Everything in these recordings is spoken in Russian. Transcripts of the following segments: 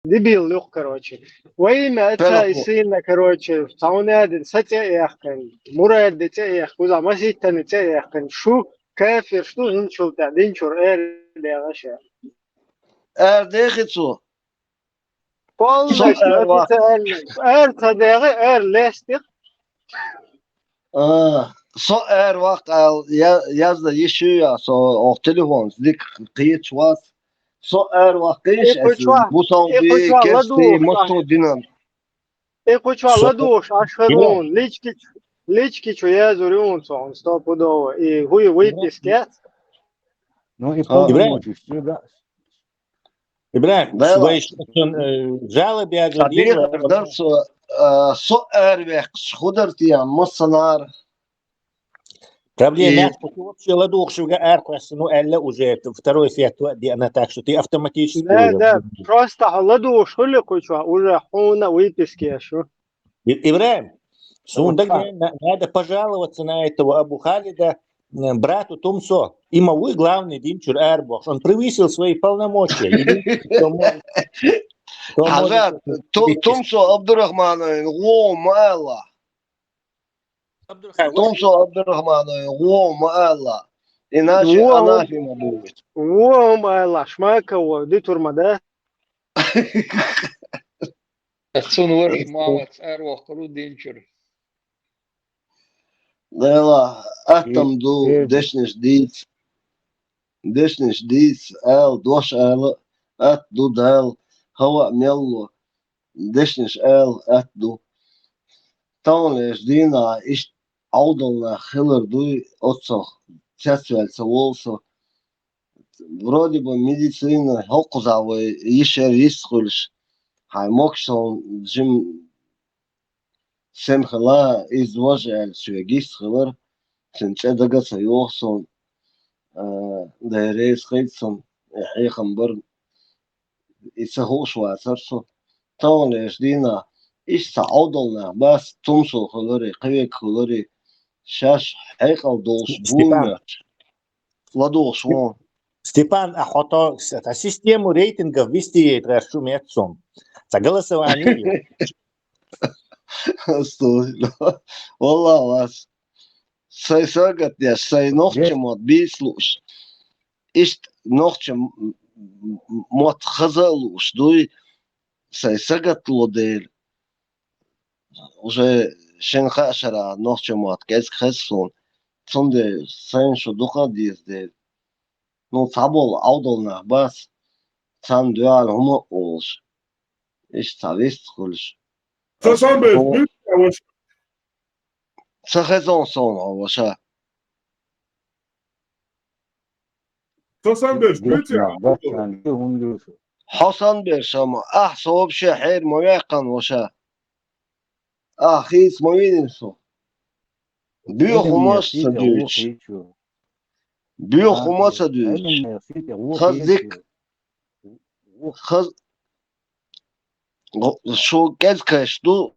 ديبيل لوق короче. وإما أتى Pelako. إسينا короче. صوناد ستأيخن مراد تأيخ وإذا ما سيتن تأيخن شو كافر شو هنشل تعدين شر يا غشا. Degitsu. So Полностью официально. صديقي ليستيق. So vakt al yazda yeshuya so o telefons dik qiyet was. So vakt ish es busal bi إخوة kersti لدوش mosto dinan. إخوة So, لدوش Ibrahim, أشهرون ليش كي شو يازورون صون ستوبودو إيه هو ويبس كات. Ну и Ha. полномочий, да. Ibrahim, Dela. жалобы о Sadiq dar so vakt schudertian mossanar. проблема, что ты вообще ладохшего аркаса, ну, Элла уже второй свет, где она так, что ты автоматически уже. Да, просто لدوش هو اللي كوشوا уже حونا ويبس كيشو. Ибраим, сундагне надо пожаловаться на этого Абу Халида, брату Тумсо. Имовой главный Динчур Эрбох. Он превысил свои полномочия. Hazrat Tumso Abdurrahmanović gom Allah. Tumso Abdurrahmanović gom Allah. Иначе анафема будет. Во мала шмака во дитурмада. Sun var mamac ervah rudinčur. Dela, atam du dešniš dīts, el, doš el, at du del, hava miello, dešniš el, at du. Taunlieš dīnā, iš audolnā hilar du, otso, цяцвельца волсо. Вроде бы медицина, хокузавы, еще рискульш. Хай моксон, джим سمخلا إزواج السويجيس خبر سنتش دقة يوصل دايريس خيتسون حيخن برن يسهوش واسرسو طول يشدينا إيش تعودلنا بس تمسو خلوري قويك خلوري شاش حيقل دوش بومت ладош вон. Степан, охота, систему рейтингов вести шумецом. За голосование. والله واس سي ساقت يا سي نوختي مот بيسلوش إشت نوختي مот خزلوش دوي سي ساقت لوديل уже شن خاشرا نوختي مот كيس خسون تندي سين شو دوخا ديزديل نو تابول أودلنا بس تان دوال هما أولش إيش تابيست خلش Ça raison son وشا 95 حسن برشما صوب شحير مويقن وشا خيس موينسو بيو خماس سدوش بيو خماس سدوش خزك خز شو كذكش دو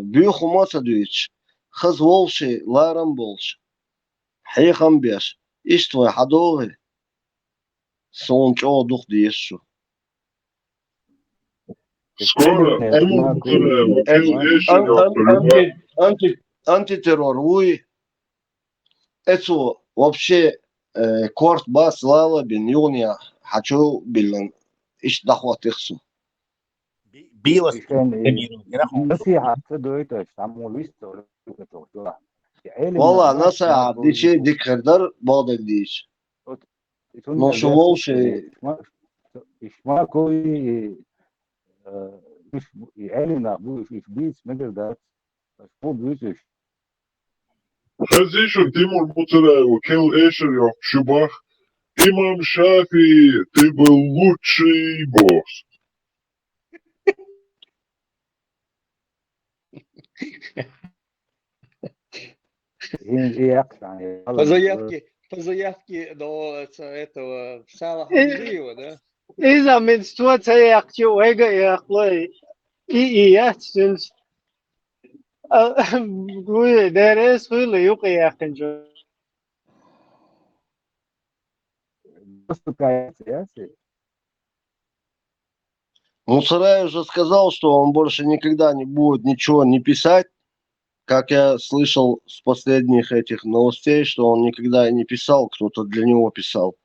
بيو خماس سدوش خز وولشي لارم بولش حيخم بيش إشتوى حدوغي سونچ او دوخ ديشو Скоро антитеррор уй это вообще корт бас лала бин юния хочу билен иш дахват ихсу Билос. والله نصيحة دي شيء ديك خردر بعضك ديش но شو волшي يشمع كوي مش يعني نعبوش بيس مدر ده مو بيوتش خز إيشر تيمور مطرة وكل إيشر يوم شبах Имам Шафи, ты был лучший босс. По заявке до этого Салаха Мдиева, да? إذا من سوى سيأخذ ويجا يأخذ يحسن قوي درس ولا يقي يأخذ بس كايس Мусорай уже сказал, что он больше никогда не будет ничего не писать. Как я слышал с последних этих новостей, что он никогда не писал, кто-то для него писал.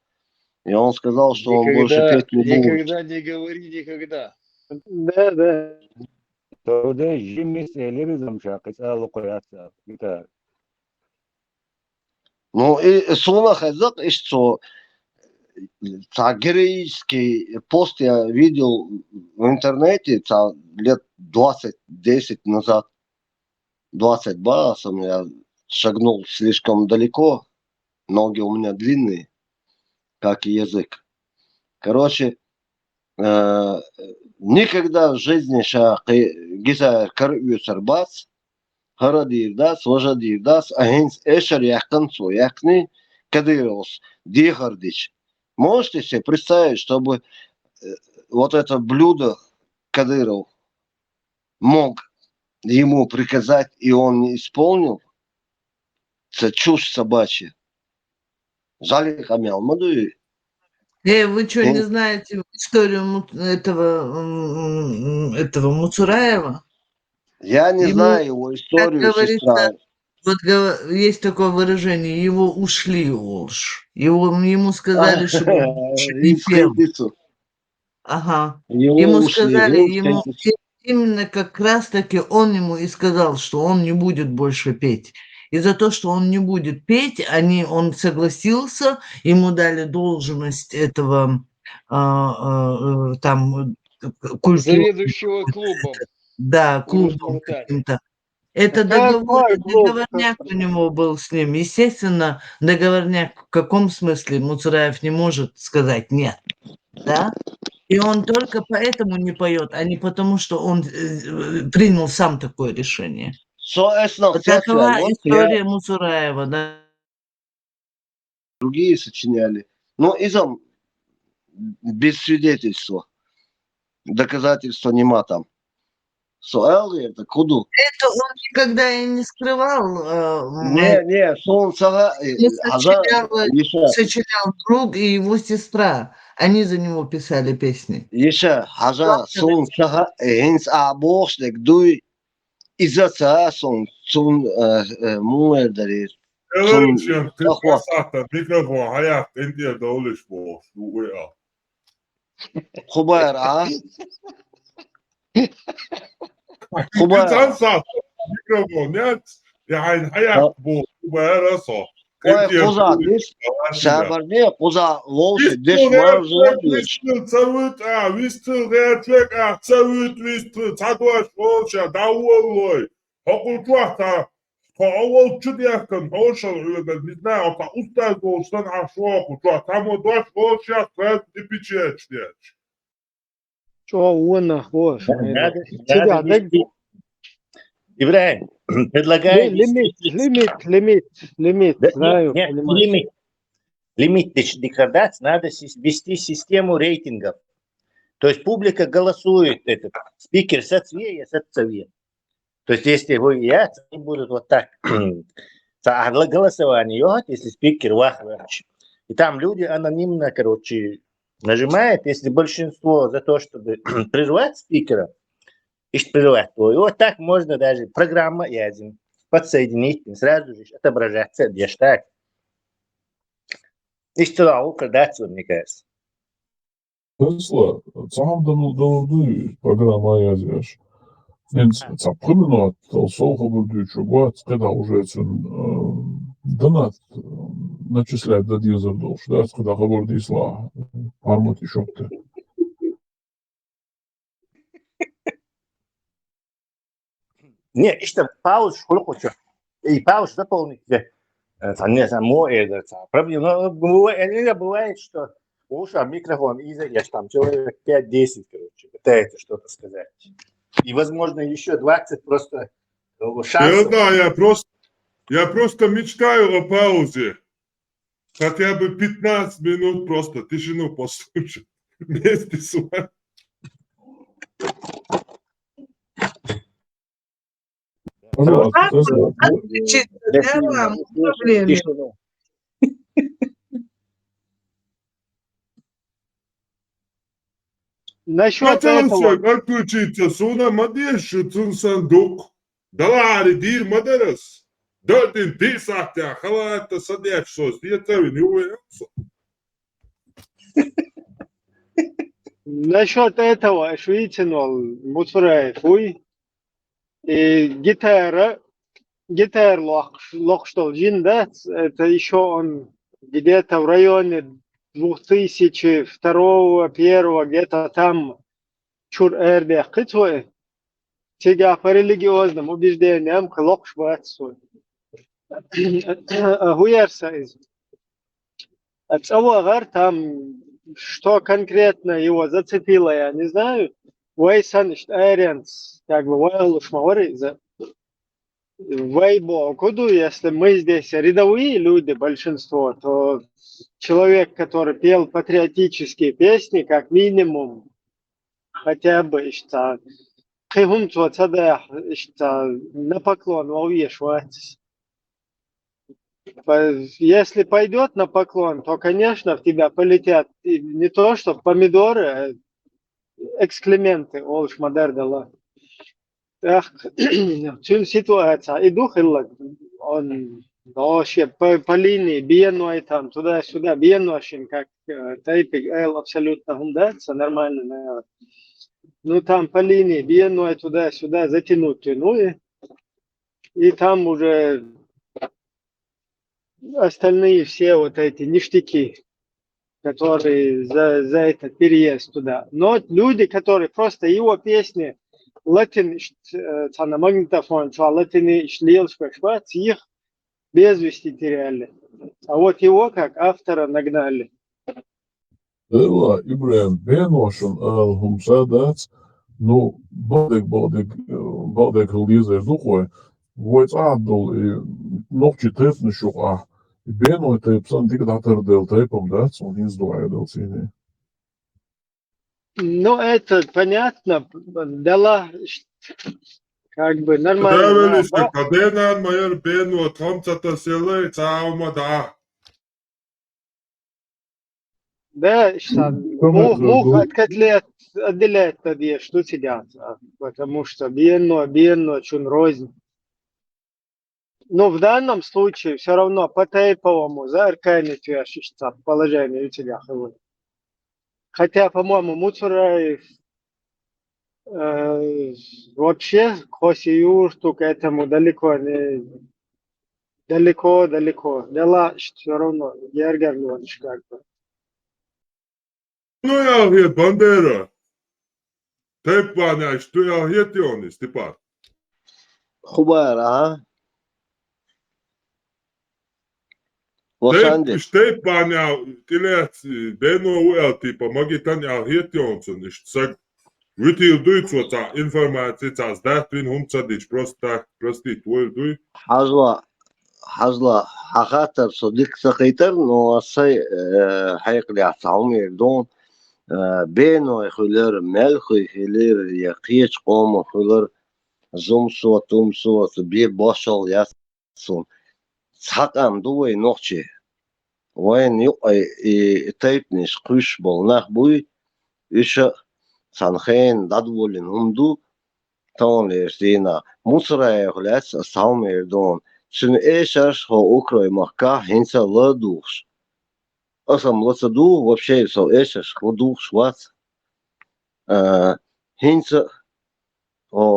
И он сказал, что он больше Никогда, петь не будет. никогда не говори никогда. Да. Tövbe jimis elerizm şakıs alı koyatsa. Gitar. Ну и Суна Хазак, что героический пост я видел в интернете лет 20-10 назад. 20 басом я шагнул слишком далеко. Ноги у меня длинные, как и язык. Короче, никогда в жизни гиза карюсер бас, харадирдас, важадирдас, агенс эшер яхканцу, яхни кадырос, дихардич. Можете себе представить, чтобы вот это блюдо Кадыров мог ему приказать, и он не исполнил? Это чушь собачья. Жаль, хамял, мадуи. Вы что, не знаете историю этого Муцураева? Я не Ему, знаю его как историю, говорится, сестра. вот есть такое выражение, его ушли ложь. Ему сказали, чтобы он больше не пел. Ага. Его Ему ушли, сказали, римская именно как раз-таки он ему и сказал, что он не будет больше петь. И за то, что он не будет петь, он согласился, ему дали должность этого там культуры. Заведующего клубом. Да, в клубом Росмонтане. каким-то. Это договорняк у него был с ним. Естественно, договорняк в каком смысле Муцураев не может сказать «нет», да? И он только поэтому не поет, а не потому, что он принял сам такое решение. Вот такова история Муцураева, да. Другие сочиняли. Но изом без свидетельства. Доказательства нема там. Суэлли это куду? Это он никогда и не скрывал. Не, сон сага, Сочинял друг и его сестра. Они за него писали песни. Еша, хажа, сон сага, хенс абошлек дуй, из-за сон муэрдари. Elörsön, kasata, mikrofon, hayat, en tiedä olis vuosi, Хубайр, а? Хубайр. Sen saat mikrofon, нет? Yani hayat bu, хубайр асо. Ой, куза, диш, шабарде, куза, лоуси, диш, марзуадиш. Вистил реатлек, вистил, цадуаш, лоуша, дауоллой. Хокултуахта, Овол чудяхкан, хошал, не знаю, устал голштан ашоку, там дош голша, твет и печечнеч. Что он хош? Ибрahim, предлагаю Лимит, знаю, нет, понимаю. лимит деградации, надо ввести систему рейтингов. То есть публика голосует, этот спикер соцвея, соцвея. То есть если вы и я, они будут вот так. Голосование, если спикер вахвач. И там люди анонимно, короче, нажимают, если большинство за то, чтобы прервать спикера, прервать то. И вот так можно даже программа ядем подсоединить, сразу же отображаться, где так. И что, украдаться, мне кажется. Tesla, sahamdan doğru программа yazıyor. Запомнила, толсоха будет чугуат, когда уже донат начисляет до дизель долж, да, когда говорит исла, армат еще ты. Не, işte пауз, сколько и пауз заполнить. Не знаю, мой проблема. Но бывает, что уша микрофон, и я там человек 5-10, короче, пытается что-то сказать. И, возможно, еще 20 просто шансов. Да, я просто мечтаю о паузе. Хотя бы 15 минут просто тишину послушать вместе с вами. Насчет этого, Отключиться суна мадешу цун сандук. Далари дир мадерас. Датин тисахтя халата садячсос. Я теви не уверился. насчет этого, швейцинол, мусорай, фуй, и гитар лохштол джинда, это еще он где-то в районе 2002-2001, где-то там чур эрдех китвой, тига по религиозным убеждениям лохш бацсуй. Хуярса из. Отцовар там, что конкретно его зацепило, я не знаю. Вейсанист Эренс, как бы Вайлуш Мавари, Вейбо, куду, если мы здесь рядовые люди, большинство, то человек, который пел патриотические песни, как минимум, хотя бы, что Кихумцу цадах, что на поклон увешивать. Если пойдет на поклон, то, конечно, в тебя полетят не то, что помидоры, а экскременты, олш модердала. Чун ситуация, иду хиллак, он вообще по линии биенной там, туда-сюда, биенношин, как тайпик, эл абсолютно хундаться, нормально, наверное. Ну, там по линии биенной туда-сюда затянуть, ну и там уже остальные все вот эти ништяки, которые за этот переезд туда. Но люди, которые просто его песни латин на магнитофон, латины шлил шпашпац, их без вести теряли. А вот его как автора нагнали. Ela Ibrahim vienošana mums sēdēts, nu, badek līdzēs duhoja, voits āduli, nokči tefnišu, vienoja teip san tik datardēl teipam dēts un izdoja dēl cīnī. Ну, это понятно, дала как бы нормально. Tēveliski, ka dienām man ir vienot homcatas ielai cauma dā. Да, что мух от котлет отделять тогда, что сидят, потому что биенно, чун рознь. Но в данном случае все равно по тейповому заарканить положение у тебя. Хотя, по-моему, Муцураев вообще к Хосиюрту к этому далеко не далеко. Дела все равно Гергер Львович как бы. Nu jau iet bandērā. Teip pārnājuši, tu jau iet Jonis, tipā. Хубара, Лошанди. Teip pārnāju, tilēt, bēno vēl, tipā, magi tan jau iet Jonis, un viņš saka, Vitīl duico tā informācija cās dēt, vien humcadīč, prostīt, to ir dui. حزلا حخاتر صديق سقيتر نو سي حيق لي عصاومي دون بينو يخلر ملخ يخلر يقيش قوم يخلر زوم صوت بير باشل ياسون سحقام دوي نوخشي وين يقعي تيبنش قوش بولناخ بوي إيش سانخين دادولين همدو تون ليرسينا مصري يخلص عصاومي دون Šim ešars ho Ukrajinā kā hinca ladūš. Esam lasadu, вообще so ešars ladūš vats. Hinca ho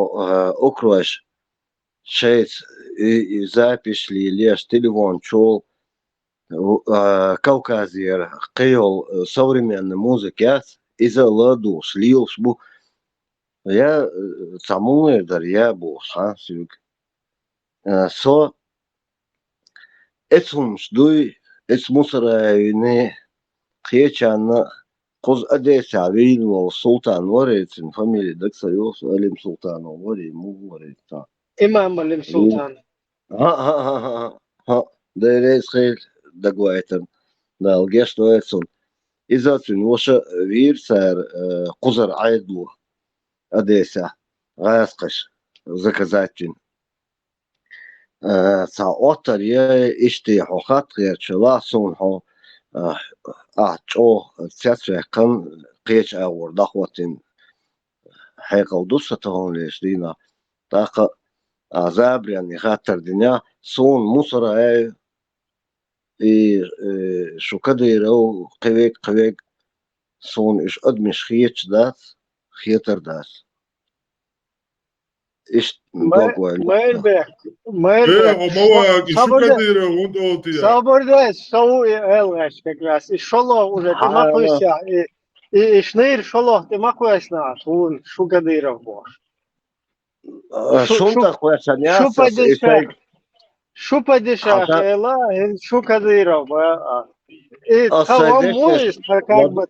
Ukrajš šeit запишли лишь телефон чол Кавказия кейл современной музыки из-за ладуш лилш бу. Я саму дар я бу хансюк. So اسمش دوي اسمه سرايني خيشان قز أديس عبيد والسلطان وريت فاميلي دك سيوس ألم سلطان وري مو وريت تا إمام الإم سلطان ها ده ريس خيل دقوائتن ده الجيش دويتسون إذا تنوش وير سار قزر عيدو أديسا غاسقش زكازاتين ساعتر یه اشتی حقیقت غیر شلا سون ها چو سیاست کن قیچ آورده خواتین حيقل دوستهم ليش دينا تاقا زابريان خاطر دنيا صون مصر هاي شو كديرو قويك صون إيش أدمش خيتش داس خيتر داس إيش دوغوين Mairbek, ايه Mairbek, مواك شو sabır da, كدير وانت قلت يا sabır da, savu elgaş tekrar. İnşallah уже ты макуешься, и шныр, иншаллах, ты макуешься, он шукадыров бош. شون تقوى Şu سنياسس padişah, إيش şu padişah, حتى ela, шукадыров. И tamam السادس уез, как бы,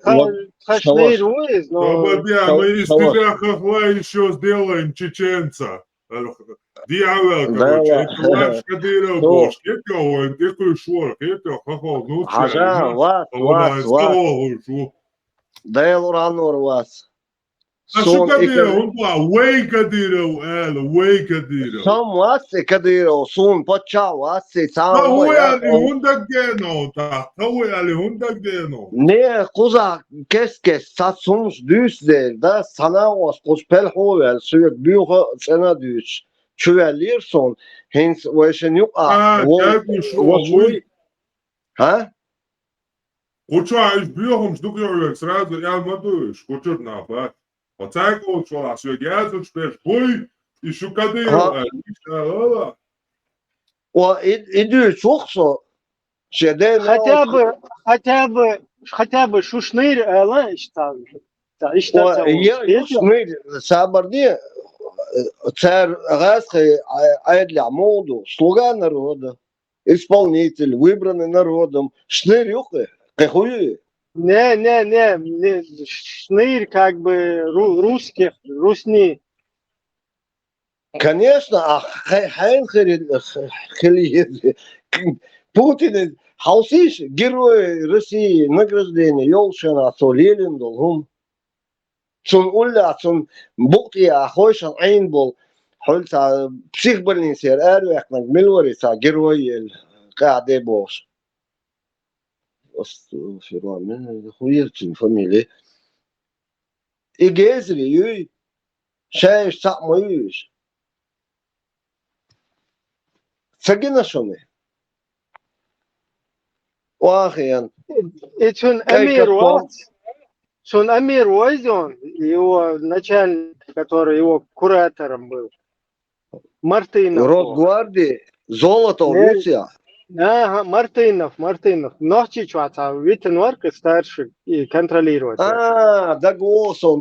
шныр уез, но... Слободя, мы из тебя хохла еще сделаем чеченца. Дьявол, короче, Да, это лапш Кадыров бош. Кетё, он такой шор, кетё, хохол, ну حاجة واس шо. دايل رانور واس А что Кадыров, он была, уэй Кадыров, уэй Кадыров. سوم واس كديرو صون باتشا واس Та سام уяли хундагено, та уяли хундагено. Ne kuza kes satsons düzler da sana os kospel hovel süt büyük sana düz çüvelirson hens veşen yok Дякую, шо, вы. ha Куча, иш бьёхом, штук ёвек, сразу я мадуешь, куча напа. Оцайко, шо, а сё гязу, шпеш, хуй, и шу Кадыров, o idü çoksa şeyde Хотя бы шушныр, ela, işte. İşte o ya yusnir sabar diye царь Газхи Айдля Моду, слуга народа, исполнитель, выбранный народом, шнырюхи, кахуи. Не, шныр, как бы, русских, русни. Конечно, Путин, Хаусиш, герой России, награждение, Ёлшина, Солелин, Долгум. Цун Улля, Цун Букия, Хойшан, Айнбол, Хольца, психбольница, Эрвехнак, Милорица, герой, Каде Бош. Хуирчин фамилия. И Гезри, Юй, Шаеш, Цакмаюш. Сагина шоны. Вахиян. И чун Амир Уайзон, его начальник, который его куратором был, Мартынов. Росгвардии, золото, Руссия. Ага, Мартынов. Ночи чувата, Виттенварка старший и контролировать. Дагосон.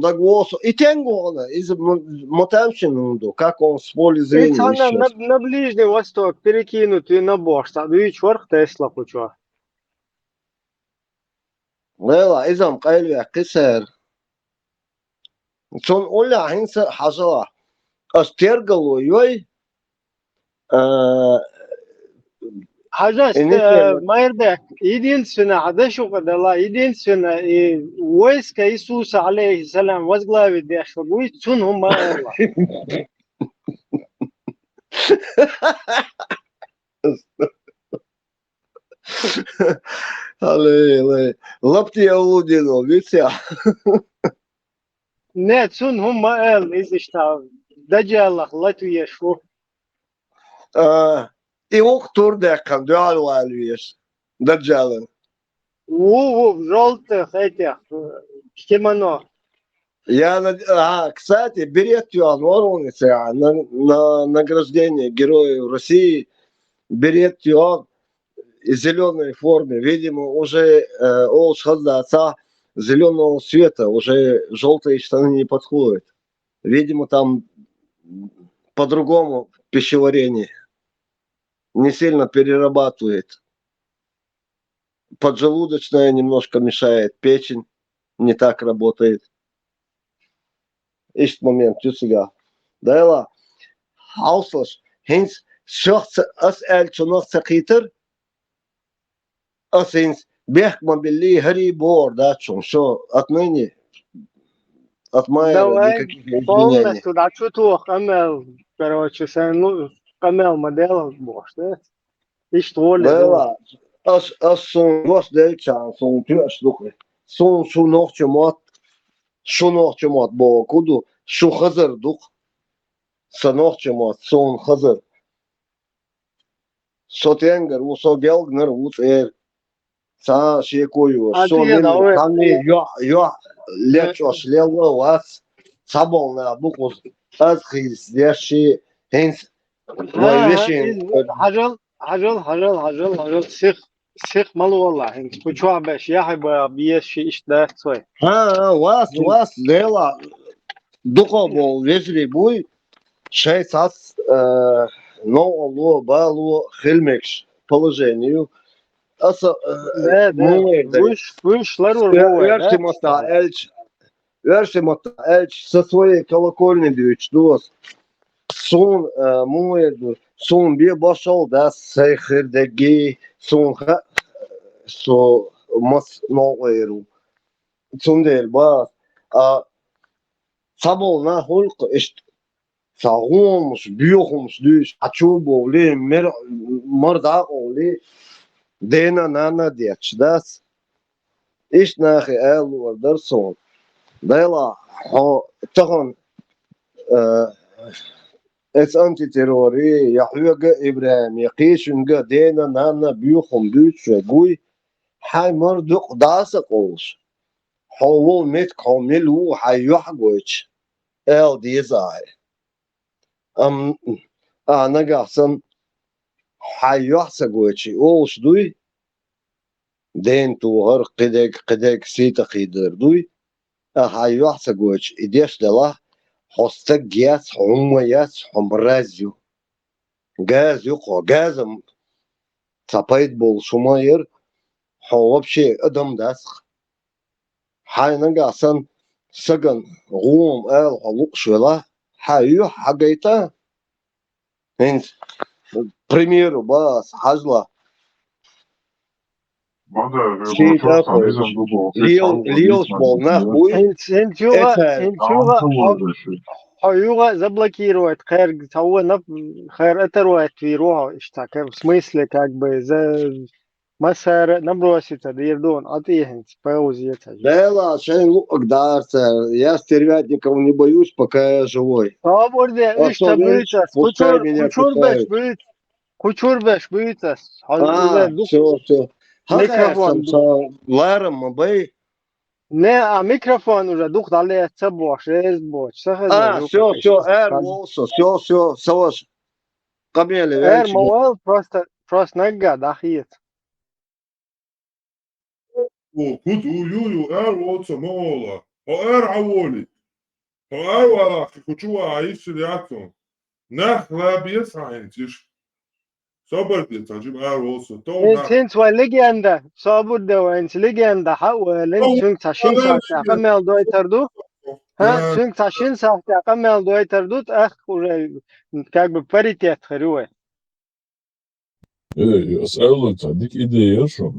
И Тенгона из Мотамщины, как он с поля зрения исчез. На Ближний Восток перекинут и на Бош, там и чёрт Тесла хочу. لا إذا قايل قصر شون أولا هنس حصل أسترجلوا يوي Hacı Mayrbek, единственное, да что когда единственное, и войско Иисуса, алейхиссалям, возглавит Дешва, будет цунху Майрла. Лапти Аудино, видите? Не, цунху Майрл, из что, Даджалах, Латвия, шо. И уктур декан, дуал вальвиш, Даджален. В желтых этих, кимоно. Кстати, берет Юан Воронец на награждение Героев России, берет Юан в зеленой форме, видимо, уже отца зеленого цвета, уже желтые штаны не подходят. Видимо, там по-другому пищеварение. Не сильно перерабатывает. Поджелудочная немножко мешает, печень не так работает. Ist moment, Tüssiger. Dela, Hauslos, Hins, Schochze, as noch Zakiter, as Hins, Bergman Billy, Harry Board, да, что, отныне, от Майера никаких изменений. Полностью, да, что-то, Камел, короче, Камел модель, может, да? И что ли? Dela, as son delchan, son pjørslukke, son nog tjomot, bo kudu, شو خزر دوق سنوخ جماعت سون خزر سوتينجر وصو جلجنر وصير سا شيكويو سو عادي من دعوة سامي يو ليتشوش ليلو واس صابونا بوكوس أزخيس ديشي هنس ويشين هجل سيخ مالو والله هنك بتشوع باش يحب بيش إيش ده سوي ها واس ليلا دوكو بول ويجري بوي شيء ساس نو لو بالو خلمكش положению أصلا ده مو وش لارور بوه ده Верши мота эльч со своей колокольни бьют, дос. Сон муэду, сон бе башал, да, сейхердеги, сон ха, со мас ноуэру. Сон дер ба, сабол на холк, ишт, сагомш, бьёхомш, дюш, ачубо, ли, мардако, ли, дена нана деч, дас. Ишт нахи элу, дарсон. Дайла, تغن اس انتي تيروري يحوغ ابراهيم يقيشنغ دينا نانا بيوخم بيوتش غوي حي مردق داس قوش حولو ميت كوميلو حي يحغوش ال ديزاي انا قاسم حي يحسغوش اوش دوي دين توهر قدق سيتا قيدر دوي حي يحسغوش اديش دلا حسك جاس حمياس حمرازيو جاز يقع جازم تابيت بول شماير حواب شيء ادم داسخ حاينا قاسن سجن غوم ال حلوق شولا حايو حقيتا هنت بريميرو باس حجلا شيء تاكل ليوس بول ناخوي هنت يوغا حيوغا заблокировать خير هو خير اتروات في روحه اشتاك в смысле как бы за مسار набросится дирдон отъехать паузить. Дела, шейн лук дарца. Я стервятников не боюсь, пока я живой. Saburde А işte что büyütüz. видишь, пускай меня кусают. Kuçur beş büyütüz. Все. Mikrofon. Ларом, бей. Ne a mikrofon уже дух далее цебош, резбоч. Все, эр, волсо, все, саваш. Камели, Эр мовел просто нага дахиет. كنت يو واتسا مولا عولي ولا كنتوا عايش لياتون لا بيسعى انتش صبرت تجيب واتسا Sint var legenda. Saburde var ent legenda. Hawlen çünkü taşın sahte. Kamel doytardu. Çünkü taşın sahte. Kamel doytardu. Уже как бы паритет хрюе. أسألك تعديك إيديا شو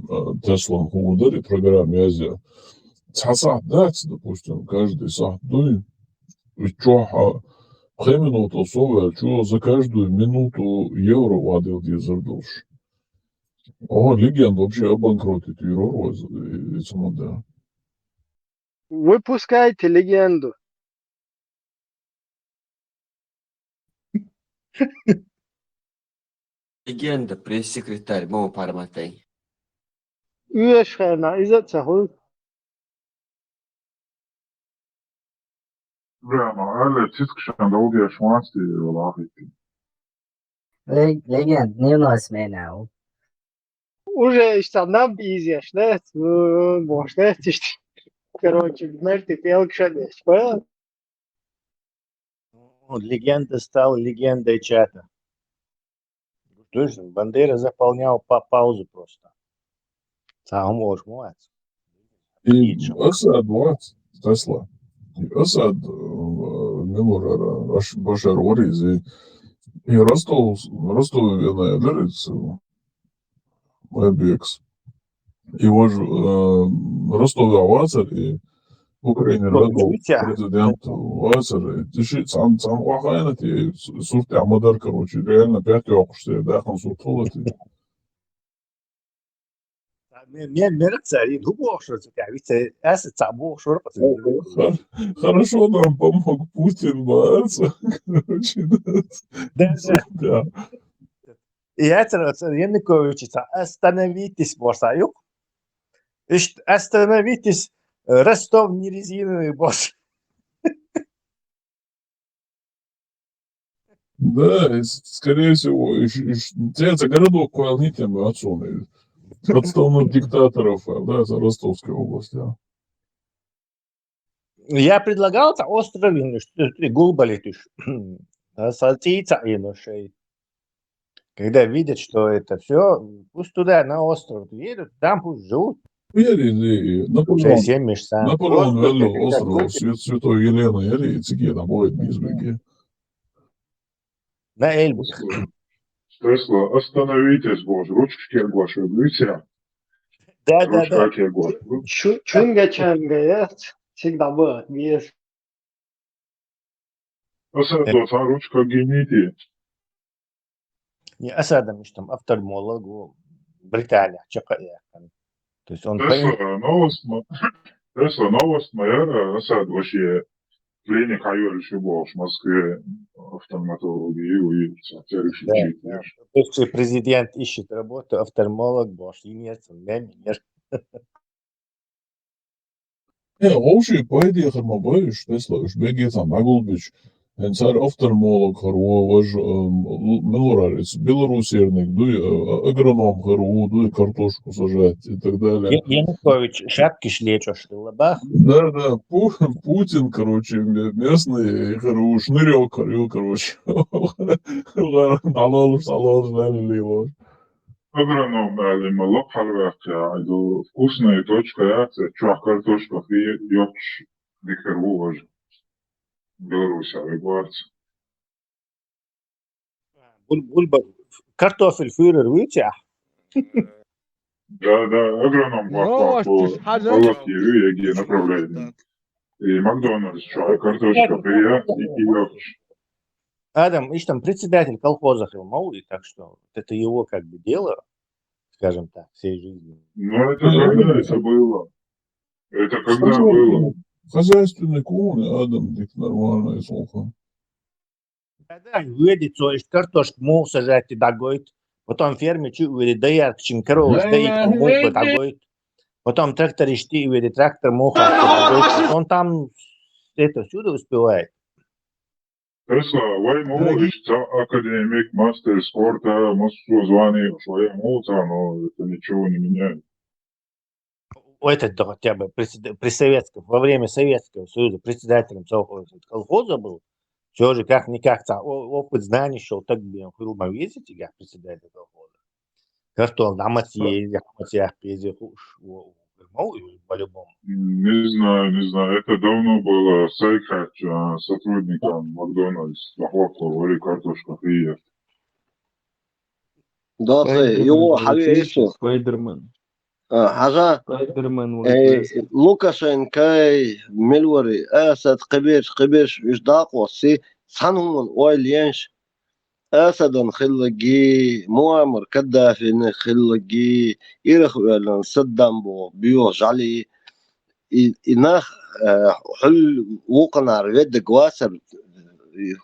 تسلا هودر и программе Азия. Цаса дать, допустим, каждый сах дуй. И чё, 3 минуты особо, чё за каждую минуту евро вадил дизер душ. Легенда вообще обанкротит евро из мода. Выпускайте легенду. Легенда, пресс-секретарь, Боба Парматей. Üyeşhana izet sahul. Brano, тискшан долгие шмасти лахити. Легенд, не унось меня. Уже işte нам izješ, ne? Boš, ne? Короче, мерти пелкшадеш. Легенда стала легендой чата. Точно, Бандера заполнял паузу просто. Сам можешь муать. И Асад ват, Тесла. Асад Милура Башар Оризи. И Ростов вина верится Эбекс. Его же Ростов Вацар и Украине Радов президент Вацар. Тиши сам вахайна ти сурти амадар, короче, реально 5 окуште дахан суртулати. Мен царь, думал, что тебя, ведь это цабо, что Хорошо нам помог Путин бороться. Короче, Да. да. И это Янукович, остановитесь, Босаюк. Остановитесь, Ростов не резиновый, босс. Да, скорее всего, это городок Куалнитин отсюда. Отставных диктаторов, да, это Ростовской области. Да. Я предлагал это остров, что ты гулбалитишь, салтица и ношей. Когда видят, что это все, пусть туда на остров едут, там пусть живут. Наполеон велел остров Святой Елены Ярии, цики там будет безбеги. На Эльбу. Тесла, остановитесь, боже, ручки оглашу, видите? Да. Ручки оглашу. Чунга-чанга, всегда было. Без. Осадоса, ручка гените. Не Асадом, что там офтальмолог, Британия, Чакая. То есть он Тесла, новость моя, Асад вообще клиник Хайориshi был в Москве, офтальматологии, и да. То есть президент ищет работу, офтальмолог, бош, и нет, нет. Общий поэдия хармабаиш, Тесла, уж беги там, Нагулбич, царь офтальмолог, вож мелорарец, белорусерник, дуй агроном, дуй картошку сажать и так далее. Янукович шапки шлечешь, лоба. Да, Путин, короче, местный, шнырек, короче. Салон, ждали. Агроном, да, лоб халвак, вкусная точка, чуах картошка, ёпч, дикерву вож. Беларусь, регуарц. Бульба, картофель фюрер, видите? Да, агроном по Латвии, где направление. И Макдональдс, чуах картошка, и ёпч. Адам, ищ там председатель колхоза Хилмауи, так что это его как бы дело, скажем так, всей жизни. Ну, это когда это было? Это когда было? Хозяйственный коммуны, Адам, дик нормальная слуха. Да, уедет, то есть картошку мол сажать и догоит, потом фермер уедет, доярк, чин корову стоит, мол догоит, потом тракторист уедет, трактор мол догоит, он там это всюду успевает. Тесла, vai молодость, академик, мастер спорта, массу званий, своя молодца, но это ничего не меняет. Этот хотя бы при советском, во время Советского Союза председателем колхоза был, все же как-никак опыт знаний шел, так бы он был весить, как председатель колхоза. Картон, аматье, по-любому. Не знаю, это давно было сайкать сотрудникам Макдональдс, говорили картошка фри. Да, его хавиэсу. Спайдермен. Хажа Лукашенко мелвори асад қибеш иждақо си санумун ойлянш асадан хиллаги муаммар каддафи хиллаги ирах велан саддамбо био жали инах хул вуканар вед гвасар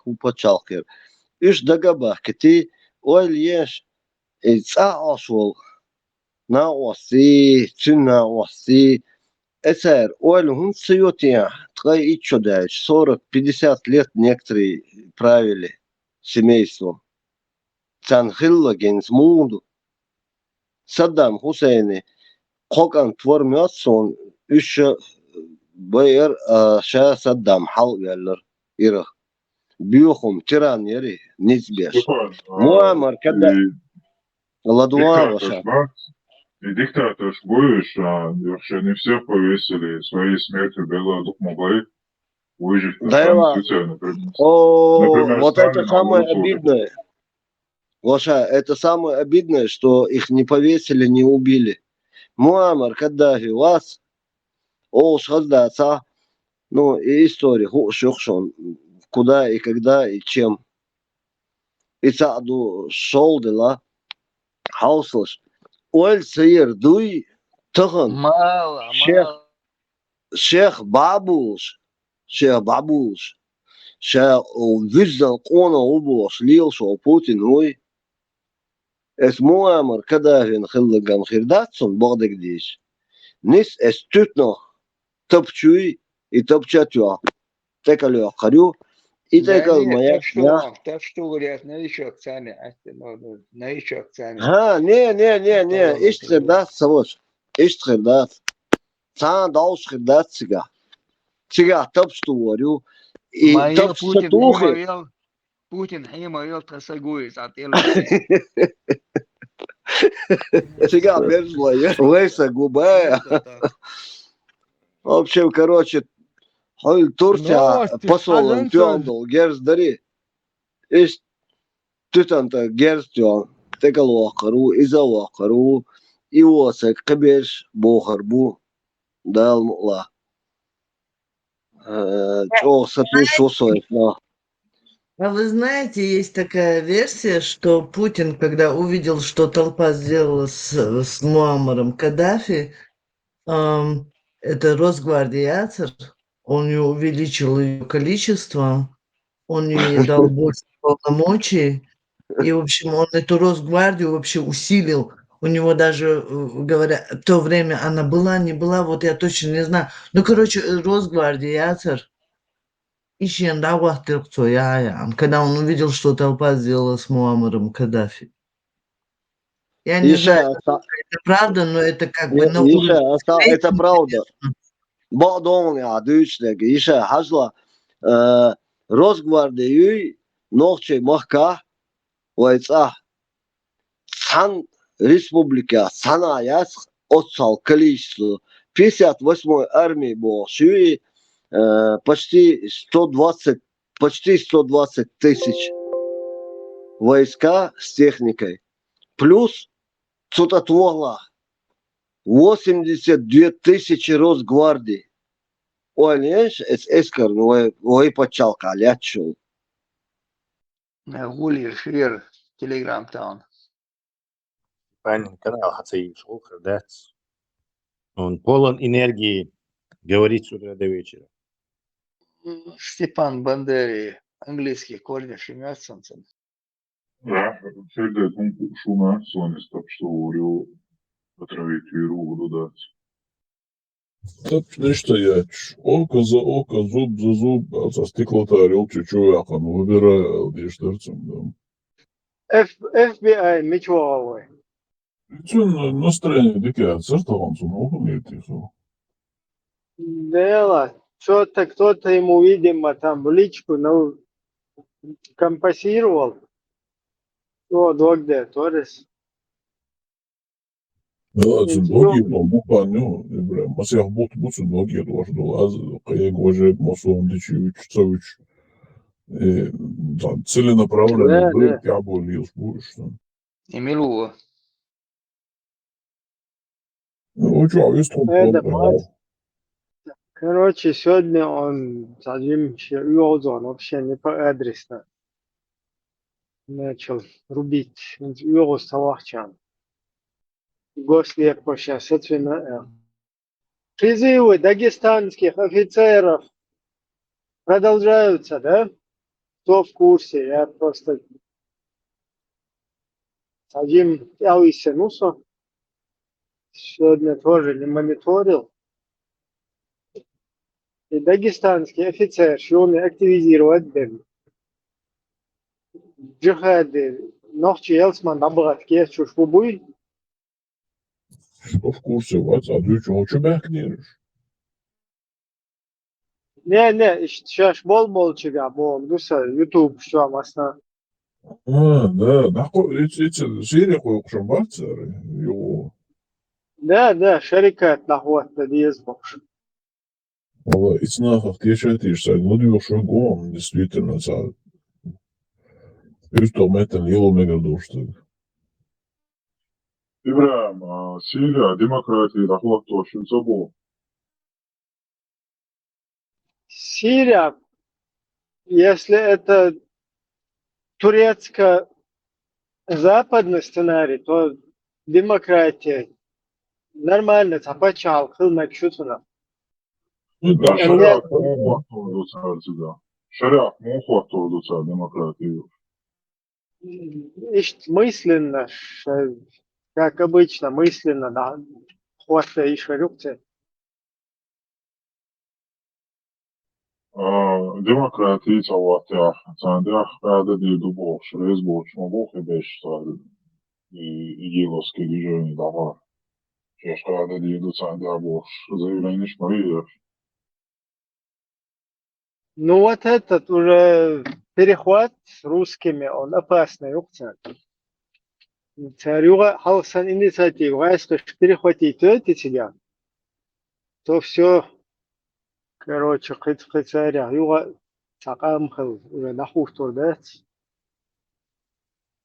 хупачалкер иш дагабах кити ойлянш цаашул на оси, цена оси. Это он суетия, твои и что дальше, 40-50 лет некоторые правили семейством. Цанхилла генс мунду. Саддам Хусейни, Хокан твормётсон, еще байер ша Саддам хал веллер ирах. Бьюхум тиран яри, низбеш. Муаммар когда ладуа ваша. И диктатор будешь, вообще не все повесили, своей смертью было могли выжить на Конституцию, например. Вот это самое обидное. Лоша, это самое обидное, что их не повесили, не убили. Муаммар Каддафи вас, шхаздаца, ну и история, шухшон, куда и когда и чем. И цаду шолдела, хауслаш. Оль сыер дуй Тыгын. Мало, Шех, мало. Шех Бабуш, Шех виздан кона убош лил шо Путин ой. Es Muammar Kadafin khilgam khirdатсон багдагдиш. Nis es tutno топчуй и топчатю. Текалю харю и Да текал нет, моя я. так что, говорят, новичок цены, новичок цены. Ha не, iş khirdat savaş. İş khirdat. San davş khirdat siga. Siga topçtu varyu. И топчатухи. Путин химарил тасагует, а ты Siga berzlaya. Леса губая. В общем, короче, Турция Новости, посол Хазанцев. Тюандл Герздари. Иш Тютанта Герстюан. Текалуакару, Изауакару, Иосек, Кабеш, Бохарбу, Далмула. Чо сапишосоет на. А вы знаете, есть такая версия, что Путин, когда увидел, что толпа сделала с Муаммаром Каддафи, это Росгвардия Ацер, он не увеличил ее количество, он ей дал больше полномочий, и, в общем, он эту Росгвардию вообще усилил. У него даже, говоря, в то время она была, не была, вот я точно не знаю. Ну, короче, Росгвардия Ацер. Когда он увидел, что толпа сделала с Муаммаром Каддафи. Я не знаю, это правда, но это как бы на уровне... Это правда. Бадон я дүйчлег. Ише хажла Росгвардию нохче махка вайца сан республика санаяс отсал количество 58-й армии был шуи почти 120 тысяч войска с техникой. Плюс цутатвогла 82 тысячи Росгвардии. Ой, не эскар, ой, почалка, алячу. Гулир, швер, телеграм таун. Правильный канал Хацаи Шулхар, да. Он полон энергии, говорит с утра до вечера. Степан Бандери, английский корни Шимятсонсон. Да, среdet шума, сонис, так что говорю, отравить веру, додать. Так нечто яч. Око за око, зуб за зуб, а со стеклотарил чучуяхан, выбирая дештерцем, да. FBI мечвовой. Bütün настроение такие, цертованцу, много не тихо. Дело, что-то кто-то ему, видимо, там в личку компасировал. O, dogde, Torres. Да, цундоги, но муканю, масях бут цундоги, ваш долаз, каяк важе масом дичи чцович. Целенаправленно был, я был лил будешь. Эмилуа. Ну, что, есть Короче, сегодня он садим он вообще не по адресу. Начал рубить. Его Салахчан. Гослеп сейчас, соответственно. Призывы дагестанских офицеров продолжаются, да? Кто в курсе? Я просто один Алисенусо сегодня тоже не мониторил. И дагестанский офицер, что он активизировать был. Джихады, ночи Елсман набрать кеш, что будет? Что в курсе, вот, а ты что бэкнешь? Не, сейчас бол чига, дуса, YouTube, что масна. Да, эти серии кое-что бацары, его. Да, шарикат нахват на диезбокш. Вала, и цнахах тешатишь, ну, дюшо гон, действительно, са. Just metten ilmegedustud. İbrahim, Siriya demokratiyi rahlatlaşın bu. Сирия, если это турецко-западный сценарий, то демократия Нормально, запачал, кылмак шутуна. Да, Эндер, шариат мохот турду царцыга. Шариат мохот турду цар демократию. ишт мысленно, как обычно, мысленно, да, хватка и шарюкте. Демократия цаватя. Цандях пада диду бош. Рез бош. Мобох и беш цар. Игиловский движение давар. Сейчас пада диду цандя бош. Заявление шмариев. Ну вот этот уже перехват с русскими, он опасный, юкте. Царюга халсан инициатива, если перехватить эти тебя, то все, короче, хоть царя, юга сакам хал, уже нахух турдать.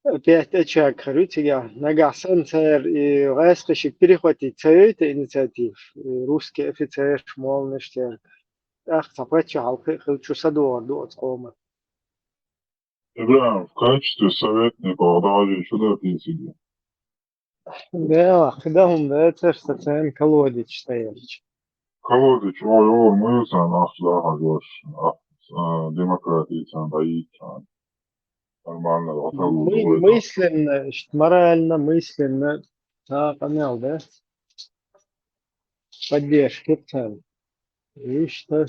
Опять очаг, короче, я нагасан царь, и если перехватить царю это инициатив, и русский офицер, шмол, ништяк. Ах, запача, хочу садуар, дуот, кома. Ибраим, в качестве советника даже сюда писали. Да, когда он, да, это что царь колодец стоит. Колодич, ой, мы за нас загадешь. Демократия цандаит. Нормально, отелу дуэта. Мысленно, морально, мысленно, да, понял, да? Поддержки царь. И что?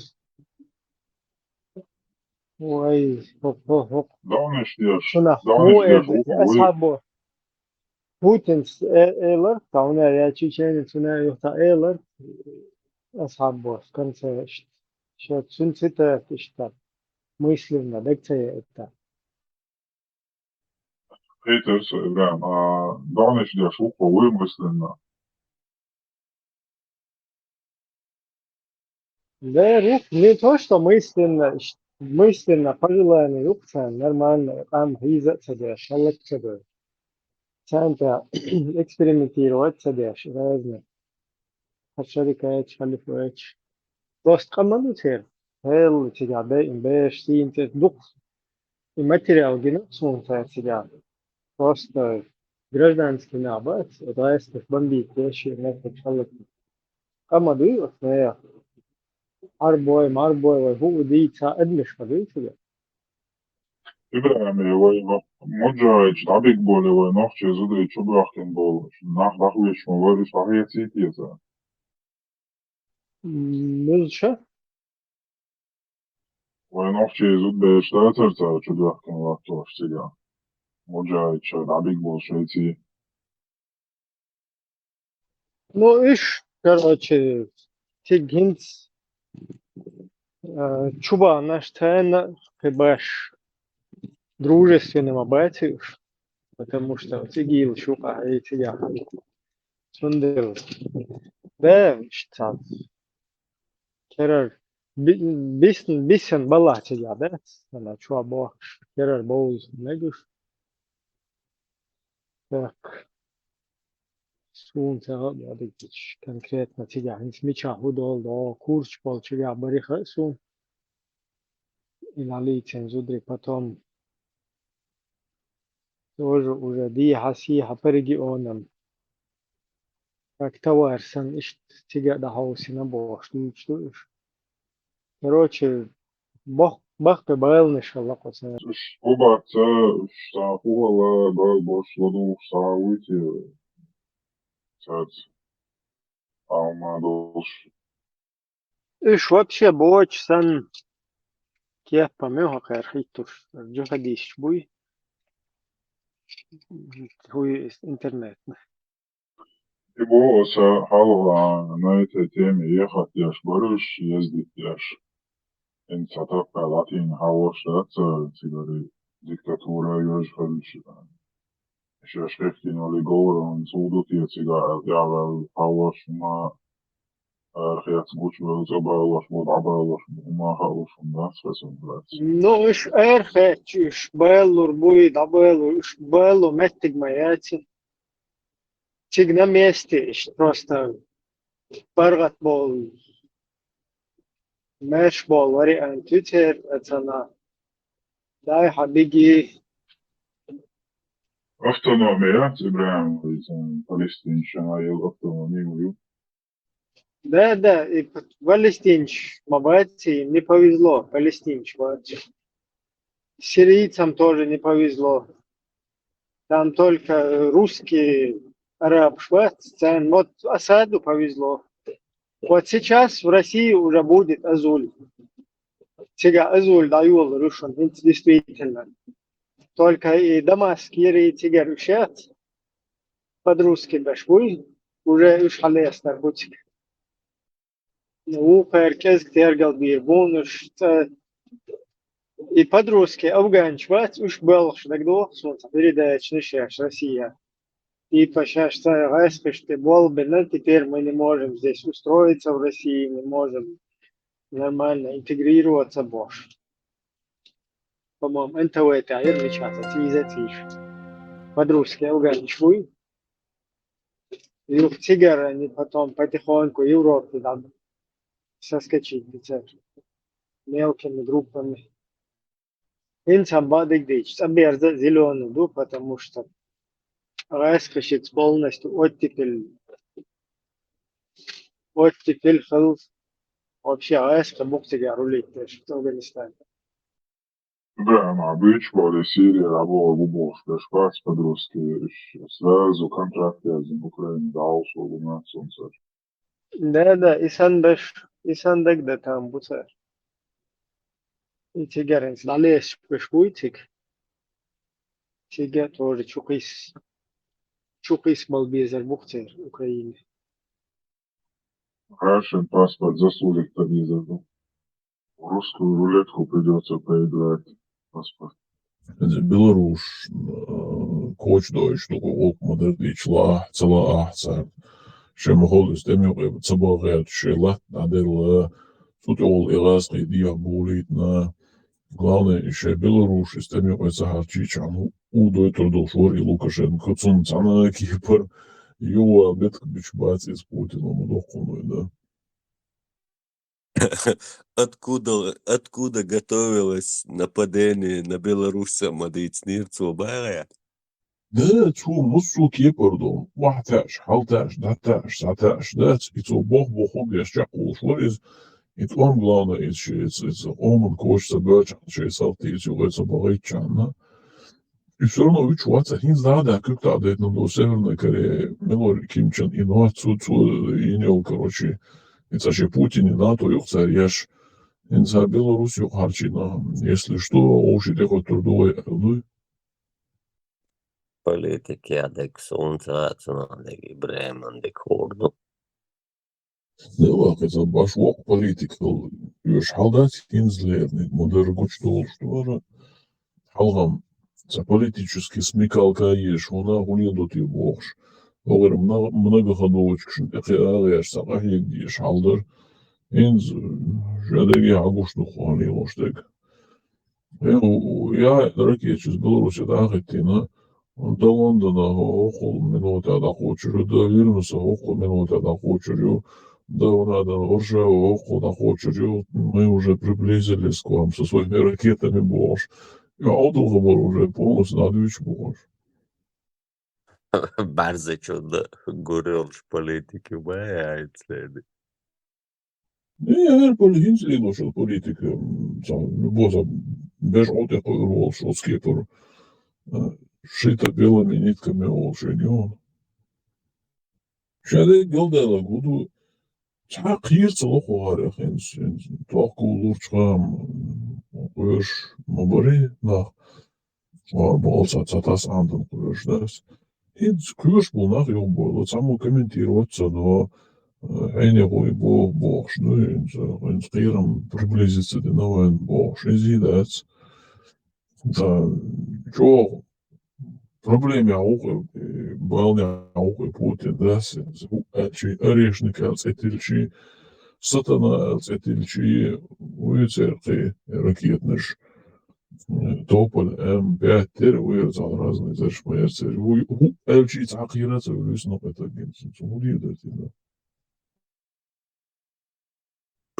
Ой, Давниш деш, шунах, давниш му деш, асхабо. Путин эйлер, тауна я чеченец, цуна юхта эйлер, асхабо, в конце, что цунцита, что мысленно, да, это. Peters, Ибраим, давниш деш, вымысленно. Да, не то, что мысленно, мысленно, пожелание, юкца, нормально, там, хиза, цадя, шалак, цадя. Цанта экспериментировать, цадя, разные. Хачарикач, халифуэч. Просто команду тер. Хэл, цадя, да, имбэш, синтез, дух. И материал геноксун, цадя. Просто гражданский набат, райских бомбит, вещи, нефть, шалак. Команду, вот, арбой, марбой, هو دي تساعد مش قضية. Ибраим, моджаич, табик боле, нохче зудри чубахтен бол, нах дахуеш мовариш вахиет ситиеса. مش Нохче зуд беш тацерца чубахтен вахтош сега. Моджаич, табик бол швейци. ну иш, короче, тигинц чуба наш тайна хебаш дружественным обатив, потому что тигил шука и тига сундел. Да, что керер бисен бала тига, да? Она чуа бо керер боуз негуш. Так. Сунца обидеть конкретно тебя. Не смеча худол до курч пол тебя бариха сун. И на лице зудри потом тоже уже ди хаси хаперги онам. Как товар сан иш тебя да хауси на бо что. Короче, бах байл не шалакоса. Обаца, штафуала, бош ладу сауити, цац, алмадош. Иш вообще боч сан кех помеха кайрхитуш. Джохадиш буй. Хуй интернет. И боса халва на этой теме ехать яш барыш, ездить яш. Инцатака латин хавоштаца, цигары диктатура юж халишита. Еще шрифтиноли говорон, судут цигар, явал хавош ма архиац гучвел забавлаш, мудабавлаш, ма хавош, да, спасибо, брат. Ну, иш эрхеч, иш беллур буй дабеллу, иш беллу меттиг маяти. Тиг на месте, иш просто баргат бол, مش باوری انتویتر اتنا دای حبیگی Автономия, Ибраим, палестинщина, автономию. Да, и палестинч, мабати, не повезло, палестинч, вот. Сирийцам тоже не повезло. Там только русский, араб, швец, вот Асаду повезло. Вот сейчас в России уже будет Азуль. Сега Азуль даю решен, действительно. Только и Дамаск, и Тигер решат под русский башвуй, уже уж халес наркотик. Ну, перкез тергал бирбунуш, и под русский афганчвать уж был, что тогда солнце передачный шеш Россия. И пошаш что ты был бы, но теперь мы не можем здесь устроиться в России, не можем нормально интегрироваться больше. По-моему, НТВ отвечаться, цивилизация. Под-русски афганчвуй. И в Тигр они потом потихоньку Европе там соскочить мелкими группами. Инсам бадык дичь, оберза зеленый, потому что раскошить полностью оттепель хал вообще раска бухтига рулить тоже в Афганистане. Ибраим, обычно в Сирии работал в уборке, шпац под-русски, сразу контракт я в Украине дал, что у нас солнце. Да, и сандак да там буцар. И тигаринс налез пешкуйтик. Тига тоже чукис малбезер бухтер Украины. Рашин паспорт заслужит по визу. В русскую рулетку придется поиграть паспорт. Беларусь, коч дойш, только модердич ла, цела ахцар. Чем холст, эмю цабагат, шела, надел, тут ол ирасный диаболит на главное еще Беларусь, эмю цахарчичан, удой трудошвор и Лукашенко, цунцана Кипр, его обед бичбац из Путина, мудохуной, да. Откуда готовилось нападение на Беларусь Мадицнирцу Баря? Да, цу мусу Кипрдом, вахташ, халташ, даташ, саташ, дац, и цу бог объясчак улшвориз, и твам главное, это оман кошца бачан, через алтицу, это барычан, и все равно учваться, не знаю, как тогда это до Северной Кореи, Мелори Ким Чен Ин, и не, короче, это же Путин и НАТО, их царяш, и за Белоруссию харчина, если что, уши тех трудовой, ну, Политики адексон рациональный Бреманды Корду. Nella это башвок политикал, юж халдать инзлерник, модер гучтол, что халгам, за политически смекалка ешь, она гуледут и богш. Огер многоходовочкшн, эхиареш, сахахик диш халдер, инз жадеги агушну хуани лоштег. Я ракетчик из Беларуси, да, хотина, до Лондона около минуты, да, хочу, до Вильнюса около минуты, да, хочу, до Варшавы около, да, хочу, мы уже приблизились к вам со своими ракетами, бош. Я долго был уже полностью на двич, бош. Bardzo чудо горел политики боятся. Не, политики, но что политика, любого бежал такой рол, что скипер, шито белыми нитками волшебен. Шаде гилдела гуду, чакир целых уарах, толку лучшам, куешь мабари, на, болса цатас андом куешь, да. Инс куешь был нах ёбойло, само комментироваться, но einige box, nu, in scherm приблизиться до нового box, и зидать. Да, чё, проблеме auch, балня auch Putin, das, орешник, als etilchi, сатана, als etilchi, уйцерки, ракетныш, тополь, М5, уйцал разные зашмерцы, элчи цахираться, улюснок, это генсен, сумудидать, да.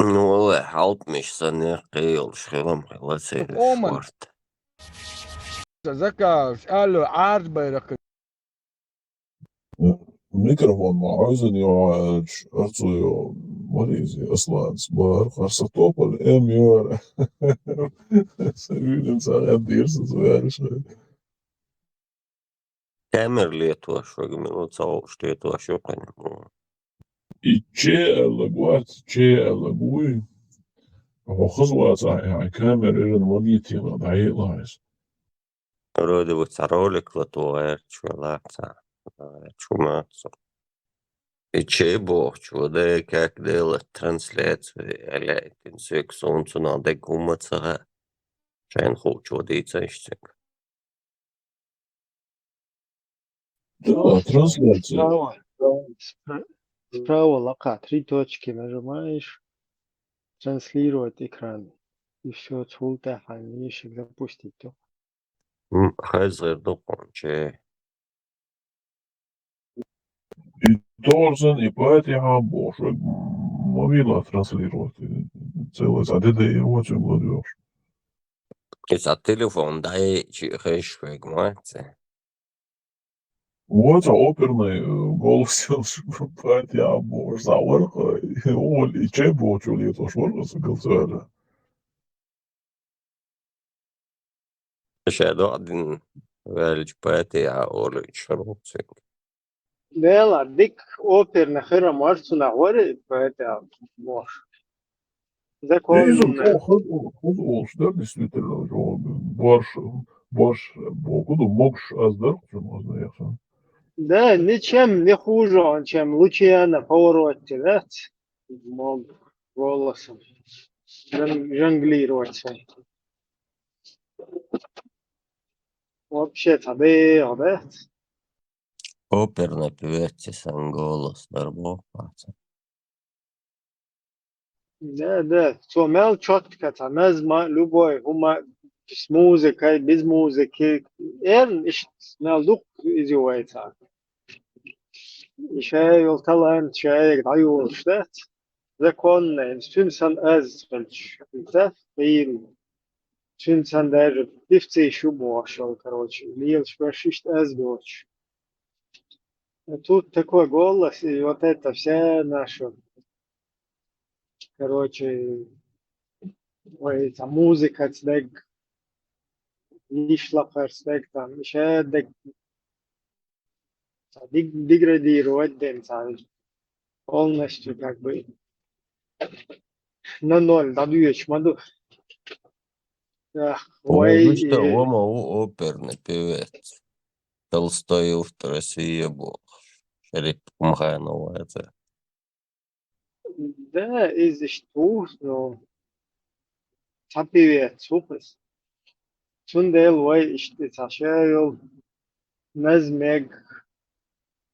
Ну, halt mich so nicht, Schirm, relativ Omen. schwarz. ذكر قال له عارض بيرك ميكروفون معوزن يعالج أرتو مريزي أصلا صبار خرصة طوبة الإم يور سبيل إنسان ديرس سويالش Kamer lietošu, minūtes augstu lietošu jokaņu. إيتشي ألاقوات تشي ألاقوي هو خزوات هاي كاميرا إيرن مونيتي ضعيق لايس Rodi būs rolik, lai to vērču lēcā. Vērču mācu. I čeboču, det как делать трансляцию, eller en sektion sådana det kommer så här. Sen хочу дицаштик. Да, трансляция. Справа лока, 3 точки нажимаешь, транслировать экран. И все, цулта фанишек запустить. Хайзер доконче. И Торзен, и Патиха, боже, мобила транслировать. Целый задедеировать молодежь. Из-за телефон дай хэшвэг мать. Вот оперный голос Патиха, боже, заворха, и чебочу лето шворка соколцера. Šeitādin vēļš pētījā olīč rūcīgi. Dēlā, dik operna хера марцуна горе, поэтому можешь. Закон. Хозолш, да, действительно, борш, богу, мокш, аздар, можно ясно. Да, ничем не хуже, чем Лучиано повороте, да? Мог голосом жонглировать. Вообще-то, да? Оперна певец голос дarbopāca. Да. Сумел четко, там, любой, с музыкой, без музыки. На дух издевается. شاي talent, شاي ضيوش ده законно, сünsan az да, и сünsan даже певцы еще больше, короче, лил шпашишь аз дочь. Тут такой голос, и вот это вся наша, короче, ой, там музыка, цдег, лишлапер, цдег, там, еще деградировать день, полностью как бы на ноль, добьешь маду. Ой, что, ома оперна певец. Толстой в России был. Шериф Мханова это. Да, из что, но цапивет, супес. Сундел, вай, ищтешайл, назмег,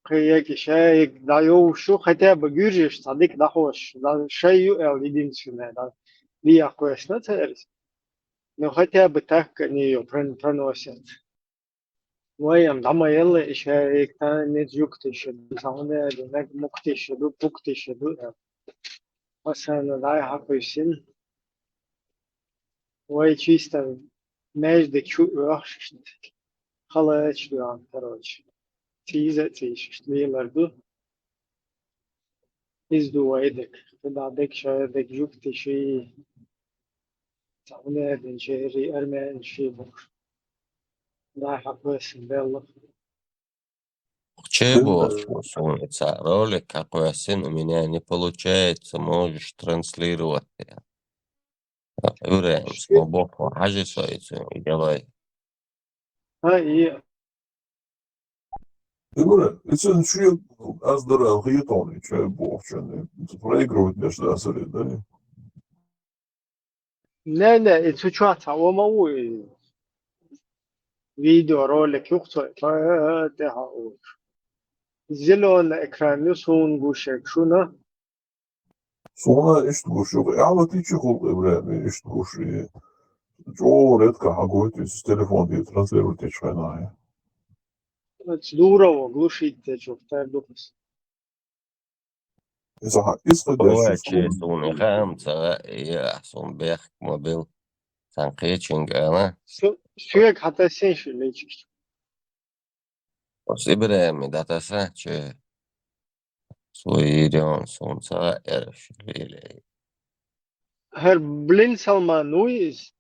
каяки шаик, даю, шо хотя бы гюржиш, садик дахош, да шаю эл единственное, да, вия квест, но хотя бы так они ее проносят. Ваям, дама еле, шаик, та не джуктиш, сауне, не муктиш, пуктиш, مثلا дай хапайсин, вай чисто между чувашь, халач дуан, короче. Тиза тиш, лиларду. Издуайдек, когда дек шаядек жуктиши, сауне денчери, армен шибуш. Дай хапайсин белла. Чебоч, улица, ролик какой сын у меня не получается, можешь транслировать. Время, свободу, ажисуется, делай. И Это ничего, аздара, хиетон, чай бовчан, проигрывать между асали, да? не, это чуата, омауи. Видео, ролик, юхтой, это хау. Зеленый экран, юсун гушек, шуна. Sonra işte koşuyor. Ama hiç yok böyle işte koşuyor. Çoğu redka hagoytu с телефон diye transfer çıkıyor. Здорово, глушить что в духе. Mesela исходящий Ой, честно, хамца, я сон бех мобил. تنقيتشن أنا سويك حتى سنش اللي يجيش بس إبراهيم ده تساتش سويريون سونسا إرش ليلي هر بلين سلمان نويز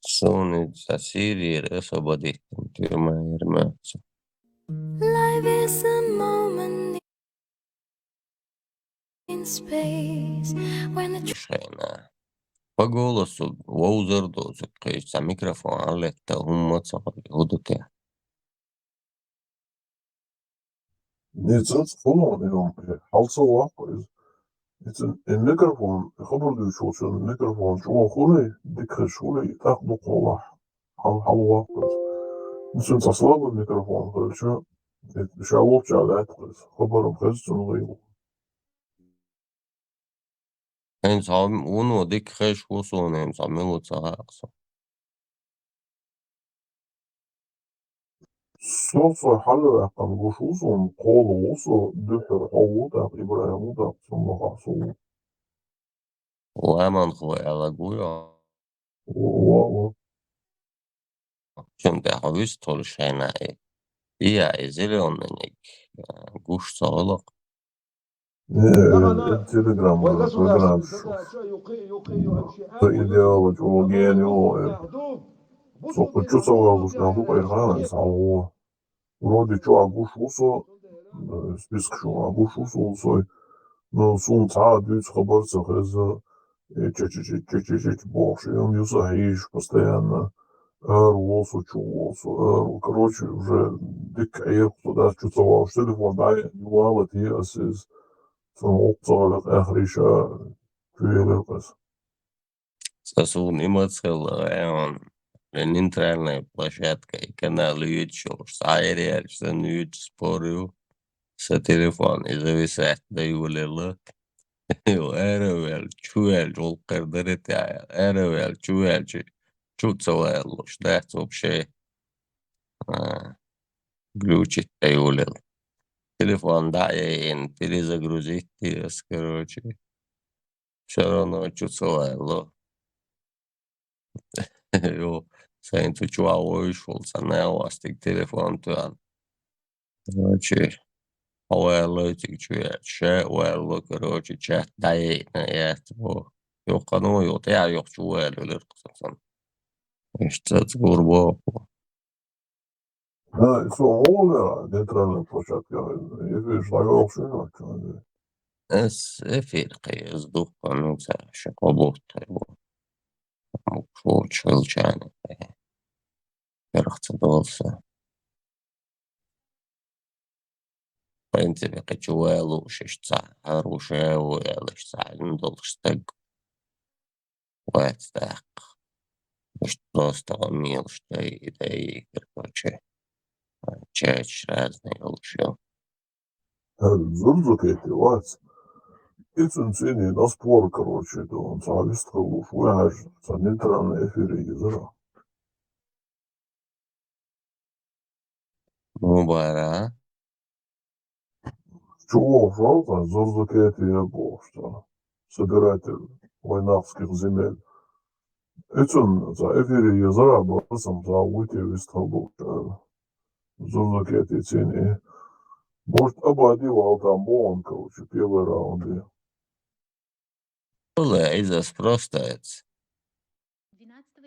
سوني تسيري رأسو بدي تيما يرمى Life is a moment in space when the شينا فقولسو ووزر دوزو قيش ميكروفون عليك هم تصغر يهودك Niet het gewoon in halse wacht. Het een microfoon, خبر شو الميكروفون شو خولي ديك شولي تاخدو قوة حل واقف مثل تصلب الميكروفون شو شو جالات خبر بخز تنغيو إن صام ونو ديك خش وصون إن صاميلو تصاقص صوص حل أقل وشوص قول وص دحر حوض إبراهيم دا ثم غاصو وأمان خوي على قويا و شم ده حويس طول شينا إيه إزيليون منك قوش صالق التليجرام برنامج إيديولوجي وجينيو سوق شو سوى وش نعطوك إيران يسعوا ورودي شو عقوش وصو سبيسك شو عقوش وصو no soms had iets gebeurd zo is больше он не заешь постоянно короче уже дикая я туда чувствовал что телефон да не валит я с van opzorg agrisha kuilepas ساسون إمتسل الإنترنت площадка и канал YouTube сайрер سنويت спорю с телефон и зависает да يقول أرويل شوال جول قدرت أرويل شوال شو تسوي له شدات وبشيء глючит يقول телефон дает перезагрузить короче все равно что тсовай له Jo, sen tu čuvā uišulca neelastik telefon työn. Короче, оверлойtik čuje še overlo, короче, chat dajeetne jähtvo. Joka no jo tea joh čuvel ylirksasan. Işte kurbo. så håller det tränaren plощадка я видишь лагал все Es efirqi ازدوقا نوزا شقبوت شو чылчаны. Перхца долса. В принципе, кочевая лучше, что хорошая уэла, что не должен так так. Что просто умел, что и да и короче. Чаще разные лучше. زرزك اهتواء إذن سيني نصبور короче ده он صعبست خلوف واحد سنتران إفيري يزرع Мубара. чего жалко зурзак это что собиратель войнавских земель إذن за إفيري يزرع باسم за ويتي ويستخلوف зурзак это сيني может ободивал там бон короче первый раунд Было из-за спростается.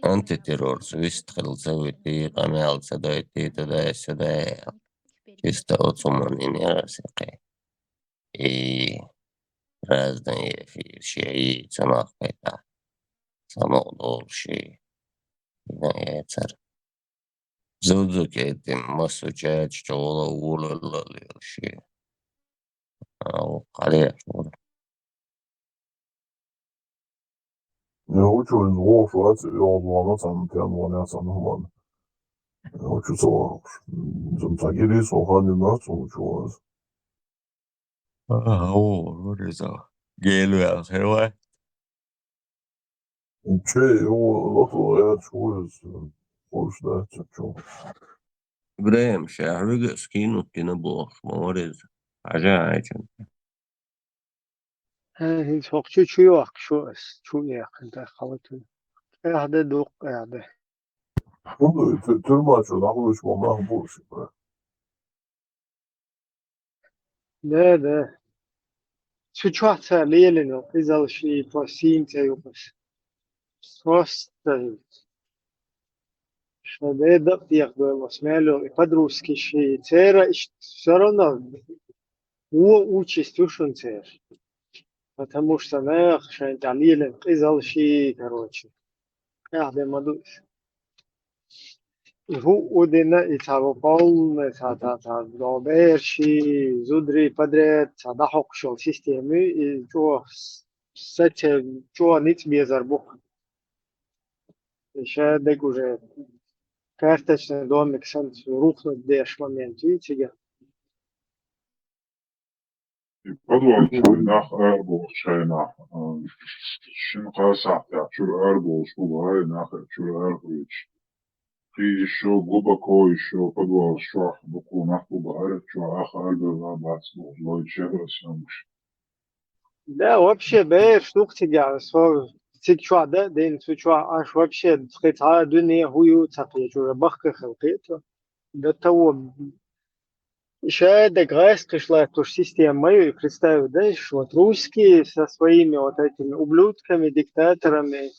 Антитеррор, выстрел завыти, помялся, дойти туда-сюда. Чисто от суммы не рассекай. И разные фиши, и цена какая-то. Само дольше. Яйцер. Зудзуки этим массу чая, что улы ши. Конечно. Я очень зло, что это он сам тян сам нормально. Очень зло. Zum Tagiri so hani nasıl çoğuz. What is that? Geliyor, herhalde. O lafı ya çoğuz. Hoş da çoğuz. إبراهيم شهر سكين وتنبوخ مورز عجائج هذه فوق شو يوق شو ياق انت خلطوا قاعدة دوق قاعدة Bunu tırmaç olan üç bomba bu işi. ده شو تشوحتها ليلة إذا شي توسين تيوبس روست شبه دقت يقدر مسمعله يقدروا سكشي تيرا اشترنا هو учистюшен تير потому что нах шайн талилен إذا شي короче قاعدة مدوش هو ودنا يتابع полный та доберши зудри подряд дахок шел системы и чё сете чё ниц безарбух еще дек уже карточный домик сам рухнуть деш момент видите подвал нах арбо шайна шин қаса чур арбо шубай нах чур арбич и еще глубоко еще подвал шах буку нах бубар чур ах арбо лабац лой чевросам да вообще бе штук тебя сичуа да ден сичуа аж вообще скита дуния хую цапе чур бахка халкето до того еще дегресс пришла эту систему мою и представил, да, что вот русские со своими вот этими ублюдками, диктаторами,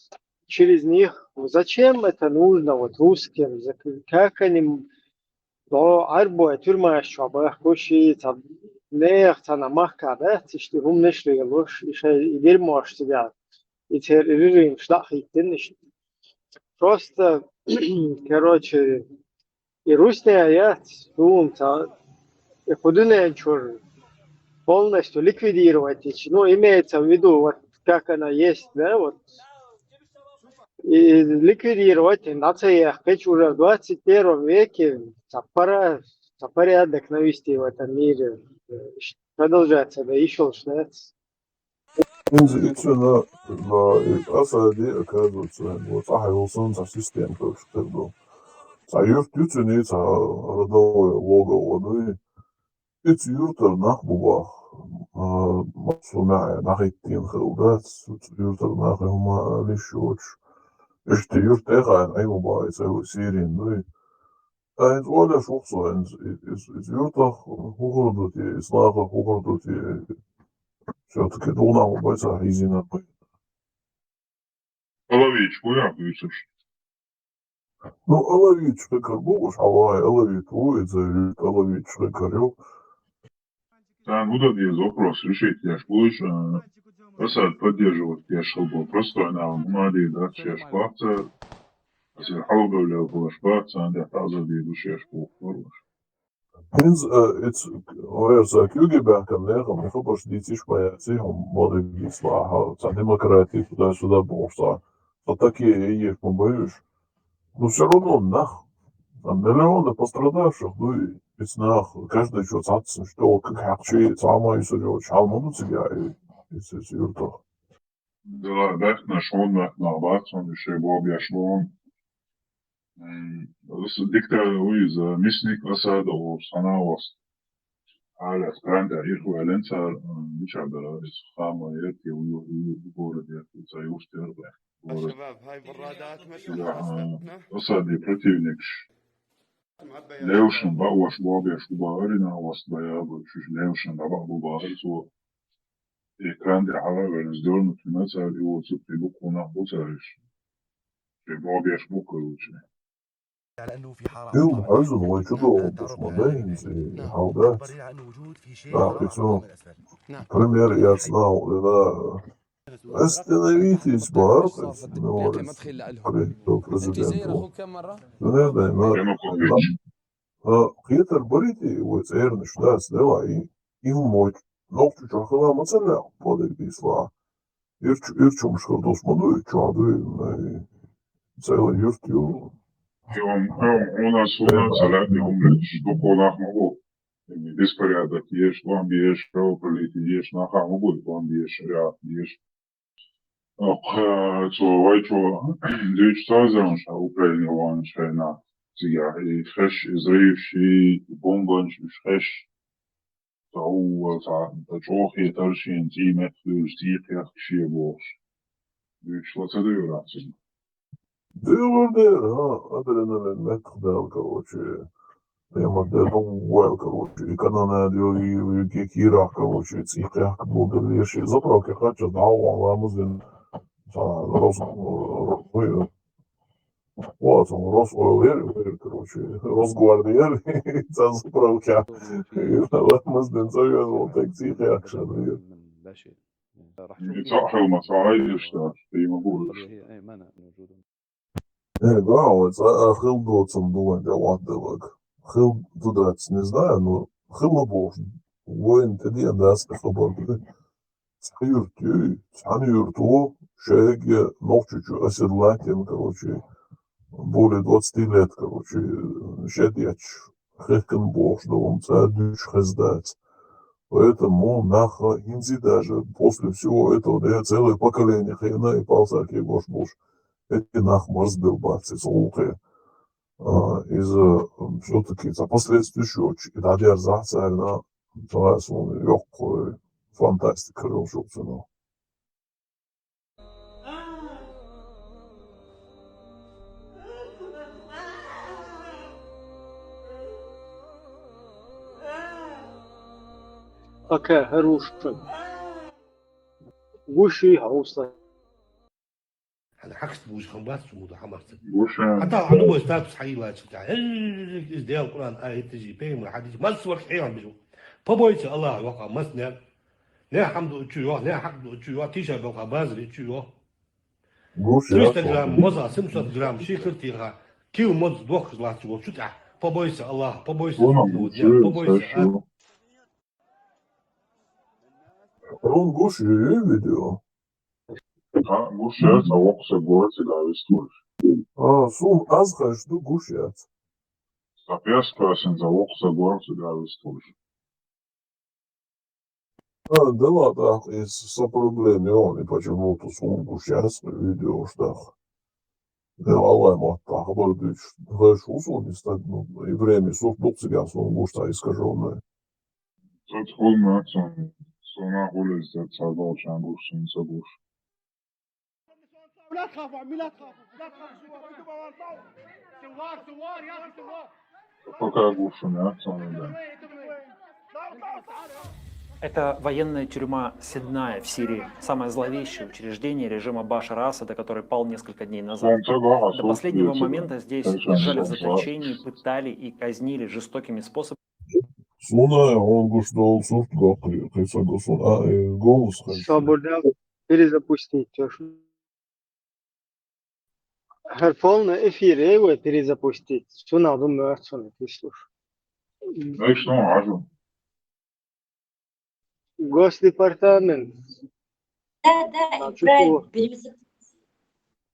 через них, зачем это нужно вот русским, как они, да, арбо, тюрьма, что бы, куши, там, нех, там, махка, да, что هم نشري луж, еще и дерьмо, что тебя, и терроризм, шлах, и ты не просто, короче, и русские, я, думаю, и худуне чур полностью ликвидировать, ну, имеется в виду, вот как она есть, да, вот, и ликвидировать нации, хоть уже в 21 веке пора порядок навести в этом мире, продолжаться, да, еще что Интуитивно, да, асади оказывается, вот, ахайвулсан за систем, как что был. Союз тютюни, за родовое логово, ну, и тютюр нах бубах. Масумая нах иттин хилдат, тютюр нах юма лишуч. Işte yurt tegen en eenmaal is heel Syrië nu. En het wordt ook zo. En het yurt toch hoger doet je, slagen hoger doet je. Zo te kunnen doen aan wat ze hier zien. Половичку я пишешь. Ну, Алавич шекер бугуш, Алай, Алавич уйдет, Алавич шекерёк. Да, ну да, есть вопрос решить, я ж будешь Асад поддерживать, я шел бы просто она мали, да, чеш платца, если халга или будешь платца, да, таза ди душеш бух. Hins, het oerza kugeberken leren, men får bare dit is bij het zich om wat ik iets waar houdt. Zijn democratie, dat is dat bovenstaat. Dat так и есть, мы боюсь. Но все равно нах. Там миллионы пострадавших, ну и ведь нах, каждый что цацин, что как хачи, самое судья, чалману тебя и с юртах. Да, да, нашел на бац, он еще его объяснил. Диктор Луиз, мисник Асада, Санаос, على سكراندا إخوة لنسر نشعبر إسخامة يرتي ويقول يرتي سيوستر الشباب هاي برادات ما أصدي противникш ليوشن بقوش بابيش ببارنا وسط بيابو شوش ليوشن بقى ببارسو إكران دي حرارة نزدورن في مثل يو سبتي بقونا بوترش في بابيش بقروشي Heel huizen wordt je door, dus modern, ze houden dat. Nou, ik zo, premier яц знал, остановитесь, Бархас, говорит президенту. Хитер борите, вот эрн штат дела и мой. Но что хала мацана подобисла. Ирчум шкурдос моду, чаду, целый юртю. У нас салат не умрет, что полах могу. Беспорядок ешь, вам ешь, полите ешь, на хаму будет, вам ешь, ряд ешь. Цо, 2000 Украине вон шайна. Зия, и фреш изревший, бомбанч, фреш. Da toch je tarsi en team met dus die echt shit was. Dus wat zou je laten zien? Адреналин метхдал, короче. Прямо дуэл, короче. И когда надо и кекира, короче, цихрях буду решить. Zapravo, kad hoćeš da ovo mazin rozgvardijeri, sad zapravo kad mazin zavijezalo tek cihrях šadrije. صح ومصاعد يشتغل في مقولش Да, вот, Хил Дотсон думает, я ладно, Хил туда не знаю, но Хил обожен. Воин теді енді әсті хабарды. Сән юрту, шәйге ногчучу оседлатель, короче, более 20 лет, короче, шедяч, хехкен бож, да он цадюч хездать. Поэтому наха инзи даже после всего этого, да, целое поколение хрена и полсаки бош-бош. Эти нах морсбил бацы, слухи. Из все-таки за последствия счетчики, да, держаться, на твоя легкую фантастика, решился. Окей, хорошо. Гуши хауса. أنا حكست بوش خمبات سمودا حمرت وش حتى عنده بوش تابس حيلا تبع إزديال القرآن آية تجي بين الحديث ما سوى حيان بيجو فبويت الله وقع مسنا لا حمد أتشوا لا حق أتشوا تيشا بقى بازري أتشوا 300 جرام مزة 700 جرام شيء كرتيها كيلو مز دوخ لا تشوا شو تع فبويت الله فبويت فبويت Он гуши видео. гушец, а окса горцы гавистуш. Сум азхаш ду гушят. Сапескасен за окса горцы гавистуш. Да ладно, из-за проблемы он и почему-то сум гушят видео штах. Да алай матта, хабардыч, знаешь, усун и стать, ну, и время сух доксига сум гушта искаженное. Тут холмат, сона гулез за цадал чангуш, сунца гуш. لا تخافوا عمي لا تخافوا لا تخافوا سوار يا اخي سوار Пока гушу не Это военная тюрьма Сидная в Сирии, самое зловещее учреждение режима Башара Асада, который пал несколько дней назад. До последнего момента здесь держали в заточении, пытали и казнили жестокими способами. Он гуштал суфт гакли, ты согласен, голос хочу. Свобода перезапустить. Полный эфир его перезапустить. Что надо мертвым, ты слушай. Ну и что, ажу? Госдепартамент.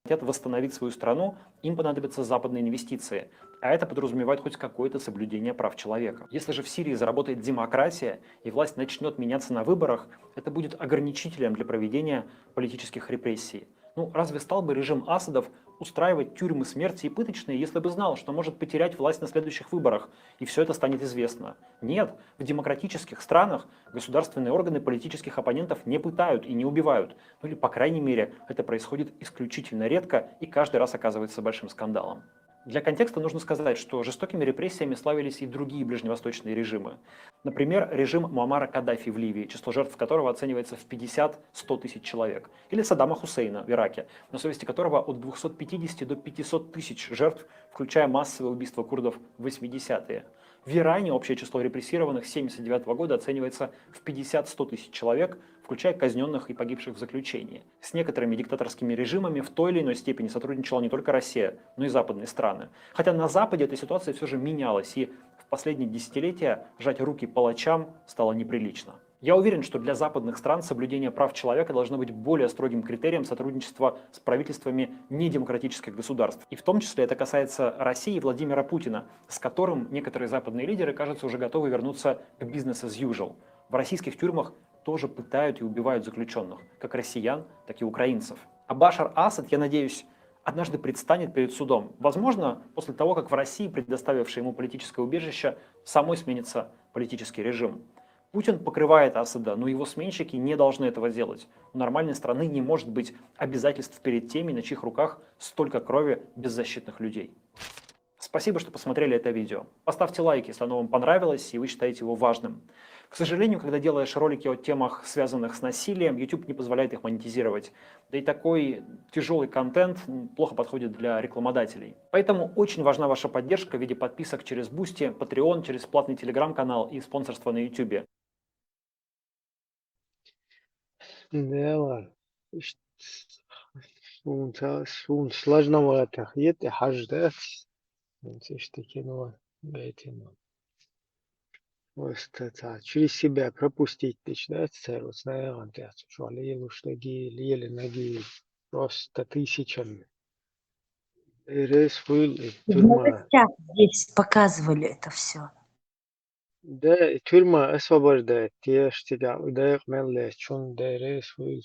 Хотят восстановить свою страну, им понадобятся западные инвестиции, а это подразумевает хоть какое-то соблюдение прав человека. Если же в Сирии заработает демократия и власть начнет меняться на выборах, это будет ограничителем для проведения политических репрессий. Ну, разве стал бы режим Асадов устраивать тюрьмы смерти и пыточные, если бы знал, что может потерять власть на следующих выборах, и все это станет известно? Нет, в демократических странах государственные органы политических оппонентов не пытают и не убивают. Ну или, по крайней мере, это происходит исключительно редко и каждый раз оказывается большим скандалом. Для контекста нужно сказать, что жестокими репрессиями славились и другие ближневосточные режимы. Например, режим Муаммара Каддафи в Ливии, число жертв которого оценивается в 50-100 тысяч человек. Или Саддама Хусейна в Ираке, на совести которого от 250 до 500 тысяч жертв, включая массовое убийство курдов в 80-е. В Иране общее число репрессированных с 1979 года оценивается в 50-100 тысяч человек, включая казненных и погибших в заключении. С некоторыми диктаторскими режимами в той или иной степени сотрудничала не только Россия, но и западные страны. Хотя на Западе эта ситуация все же менялась, и в последние десятилетия жать руки палачам стало неприлично. Я уверен, что для западных стран соблюдение прав человека должно быть более строгим критерием сотрудничества с правительствами недемократических государств. И в том числе это касается России и Владимира Путина, с которым некоторые западные лидеры, кажется, уже готовы вернуться к business as usual. В российских тюрьмах тоже пытают и убивают заключенных, как россиян, так и украинцев. А Башар Асад, я надеюсь, однажды предстанет перед судом. Возможно, после того, как в России, предоставившей ему политическое убежище, самой сменится политический режим. Путин покрывает Асада, но его сменщики не должны этого делать. У нормальной страны не может быть обязательств перед теми, на чьих руках столько крови беззащитных людей. Спасибо, что посмотрели это видео. Поставьте лайк, если оно вам понравилось и вы считаете его важным. К сожалению, когда делаешь ролики о темах, связанных с насилием, YouTube не позволяет их монетизировать. Да и такой тяжелый контент плохо подходит для рекламодателей. Поэтому очень важна ваша поддержка в виде подписок через Boosty, Patreon, через платный телеграм-канал и спонсорство на YouTube. Да, шун сложновато. Это хаждать. Просто через себя пропустить начинать царус, наверное, что лелу штаги, лели ноги, просто тысячами. Рез был и В тюрьма. новостях здесь показывали это все. Да, и тюрьма освобождает. Те, что тебя удаек мелле, чун да рез был.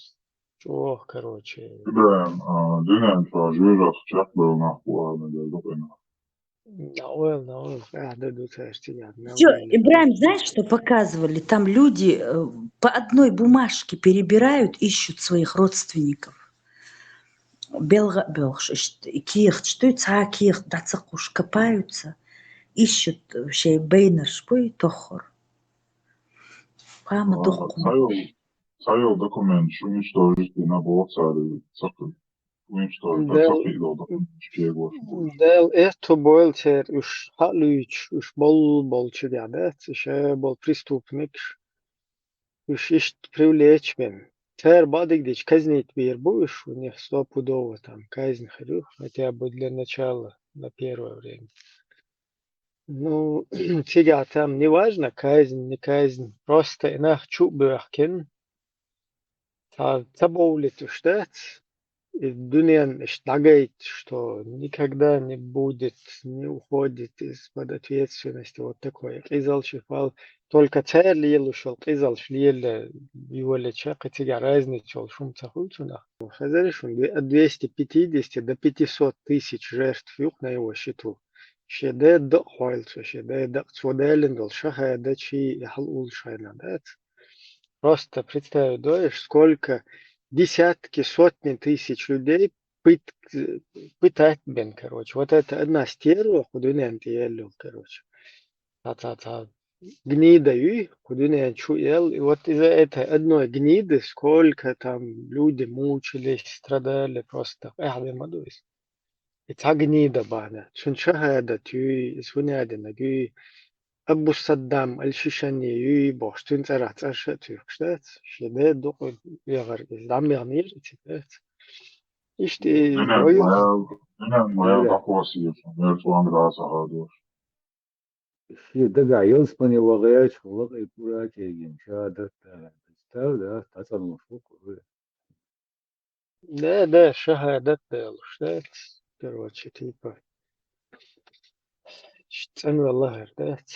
Чё, короче. Dinheiro para juros, já был нахуй, Науэл, да, дуца, что тебя Все, мелле. Ибраим, знаешь, что показывали? Там люди по одной бумажке перебирают, ищут своих родственников. Кирт, что это кирт, дацакуш, копаются, ищут вообще бейнер, шпой, тохор. Пама доху. Sayıl dokument, şu unичтожить на болцари, цакы. Уничтожить, Да, цакы долго, шпиегош. да, это был цер, уж халюч, уж был чудя, да, еще был преступник, уж ищет привлечь мен. Цер бадик дичь казнить бир будешь, у них стопудово там казнь хрюх, хотя бы для начала, на первое время. Ну, сега там не важно, казнь, не казнь, просто инах чубахкин, табоулит уж, да, Дунян лагает, что никогда не будет, не уходит из-под ответственности. Вот такое. Кизал шифал. Только царь лил ушел. Кизал шлил его леча, хотя разничал. Шум цахульчуна. Хазаришун 250 до 500 тысяч жертв юг на его счету. Шеде до хойлцу, шеде до цводайлингал, шахада чи хал улшайна. Просто представь, даешь, сколько десятки, сотни тысяч людей пытать бен, короче. Вот это одна стерва, худунян тиелю, короче. Гнида ю, худунян чуел. И вот из-за этой одной гниды сколько там люди мучились, страдали просто. Мадуис. И та гнида бана. Шуншахада тюй, свунядина гюй. أبو صدام الشيشاني يبوش تنترات أشات يخشات شداد دو يغر دام يغنير تبات إشتي رويو Dinheiro такосиев, мертвым раза радуш. Ще дага йоспани вагач вагай пурачеген шадат став да тасалму шуку. да шахадат белушат короче типа штан والله هردات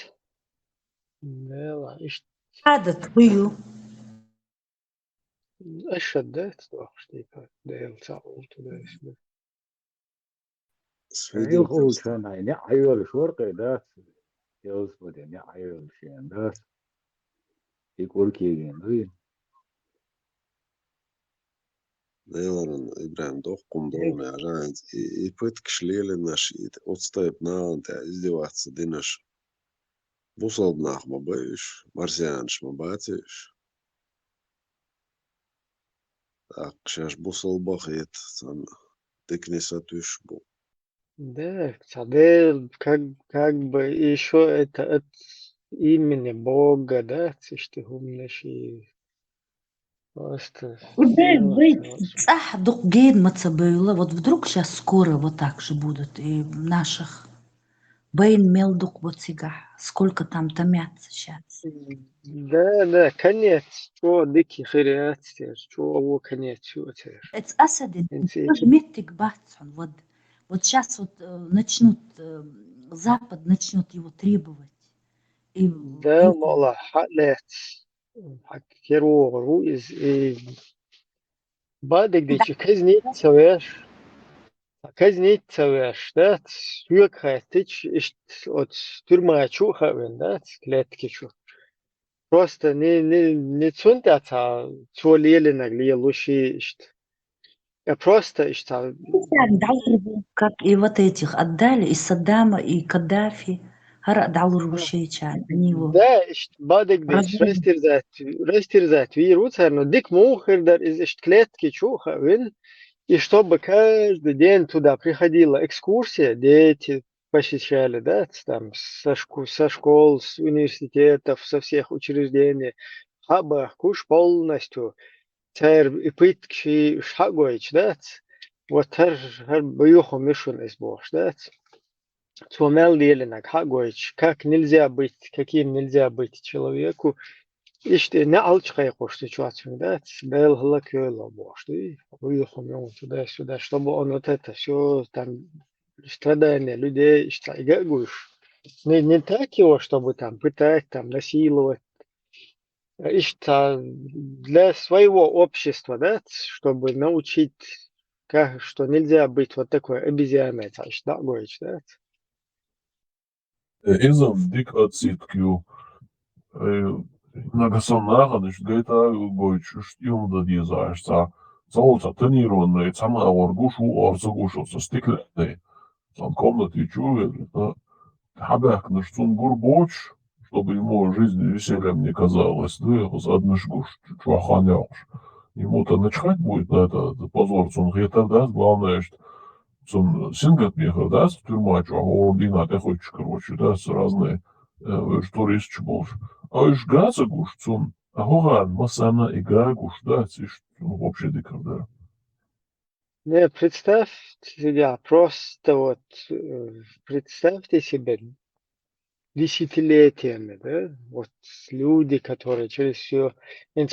да ла إشت Адат хую. أشدات وقش типа ديل تعول تدا اسمه Ayıl olsan ne ayıl şorqay da yosbodi ne ayıl şen da ikol kegen duy. Neyların İbrahim Dokkum doğuna yaran ipet kişileyle naşid отстает на анте издеваться динаш бусалбнах мабайш марсианш мабатиш так шаш бусалбах ет сам текнесатуш бу да цадел как бы еще это от имени Бога да что умнейший просто Ибраим, сделать вы цах гейд мацабейла. Вот вдруг сейчас скоро вот так же будут и наших бейн мелдук вот сега. Сколько там томятся сейчас. да конец что дикий хириат что его конец что Это Асадин, теперь тоже метик бацун. Вот сейчас вот начнут, Запад начнет его требовать. И да мало حالات حكيرو رويز بعدك ديش كزنيت سويش да сюк хатич ишт от тюрьма чуха вен да клетки чу просто не цунтятся, что лелинок лелуши, а просто, Как и вот этих отдали, и Саддама, и Каддафи. Они его да, бадик деш, разрушили. растерзать вирус, но дик мухердар из клетки чуха, вин, и чтобы каждый день туда приходила экскурсия, дети посещали, да, там со школ, с университетов, со всех учреждений, хаба куш полностью, цер и пытки шагоич, да, вот хер бьюху мишун из бож, да. Цумел делинок, хагоич, как нельзя быть, каким нельзя быть человеку. Иште не алчхай кош ситуацию, да, бел халакёла бош, и уехал ему туда-сюда, чтобы он вот это все там страдания людей, что и гагуш. Не так его, чтобы там пытать, там насиловать, для своего общества, да, чтобы научить, как, что нельзя быть вот такой обезьяной, да, гоич, да. Изам dik atsitkju. Nagasam nāganiš gaitā goičuš ilda diezājušā. Caulca trenironai цама оргушу орзагушился стеклянный. Сан комнате чувствует, хабак наш цунгур боч, чтобы ему жизнь весельем не казалась, да, однаш гуш чуаханяш. Ему-то начхать будет на это позор цунгетер, да, главное, что цун сингат мехер, да, в тюрьма чуахолдина, ты хочешь, короче, да, с разные турист больше. А уж газа гуш цун, а гоган масана игра гуш, да, циш вообще дикарда. Не, представьте себя, просто вот представьте себе десятилетиями, да, вот люди, которые через все,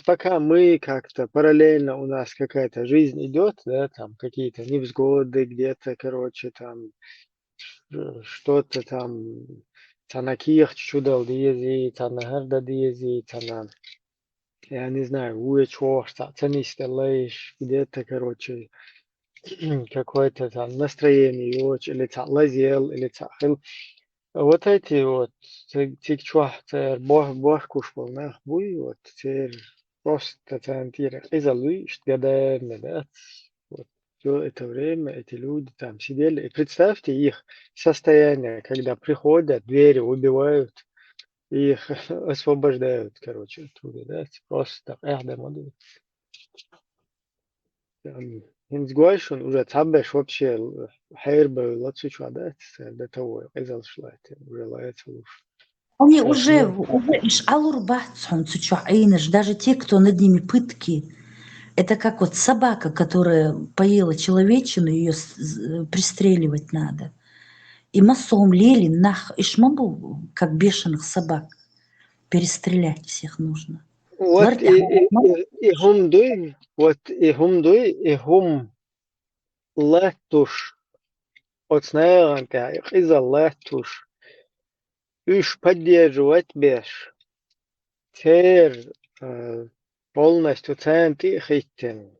пока мы как-то параллельно у нас какая-то жизнь идет, да, там какие-то невзгоды где-то, короче, там что-то там, танаких чудал диези, танахарда диези, тана, я не знаю, уечох, цанисте лейш, где-то, короче, какое-то там настроение, или лазел, или цахил. Вот эти вот тикчуах, бог кушпал, буй, вот, просто центр, изолуй, что гадаемый, да, вот, все это время эти люди там сидели, и представьте их состояние, когда приходят, двери убивают, и их освобождают, короче, оттуда, да, просто, Инсгуайшун уже табеш вообще хайрбы лацучу адат до того изал шлайте уже лается уж. Они уже иш алурбатсон цучуаиниш, даже те, кто над ними пытки. Это как вот собака, которая поела человечину, ее пристреливать надо. И массом лели нах, и шмабу, как бешеных собак. Перестрелять всех нужно. Вот и хумдуй, и хум латуш от снайранка, изал латуш. Уж поддерживать беш. Тер полностью центр хиттен.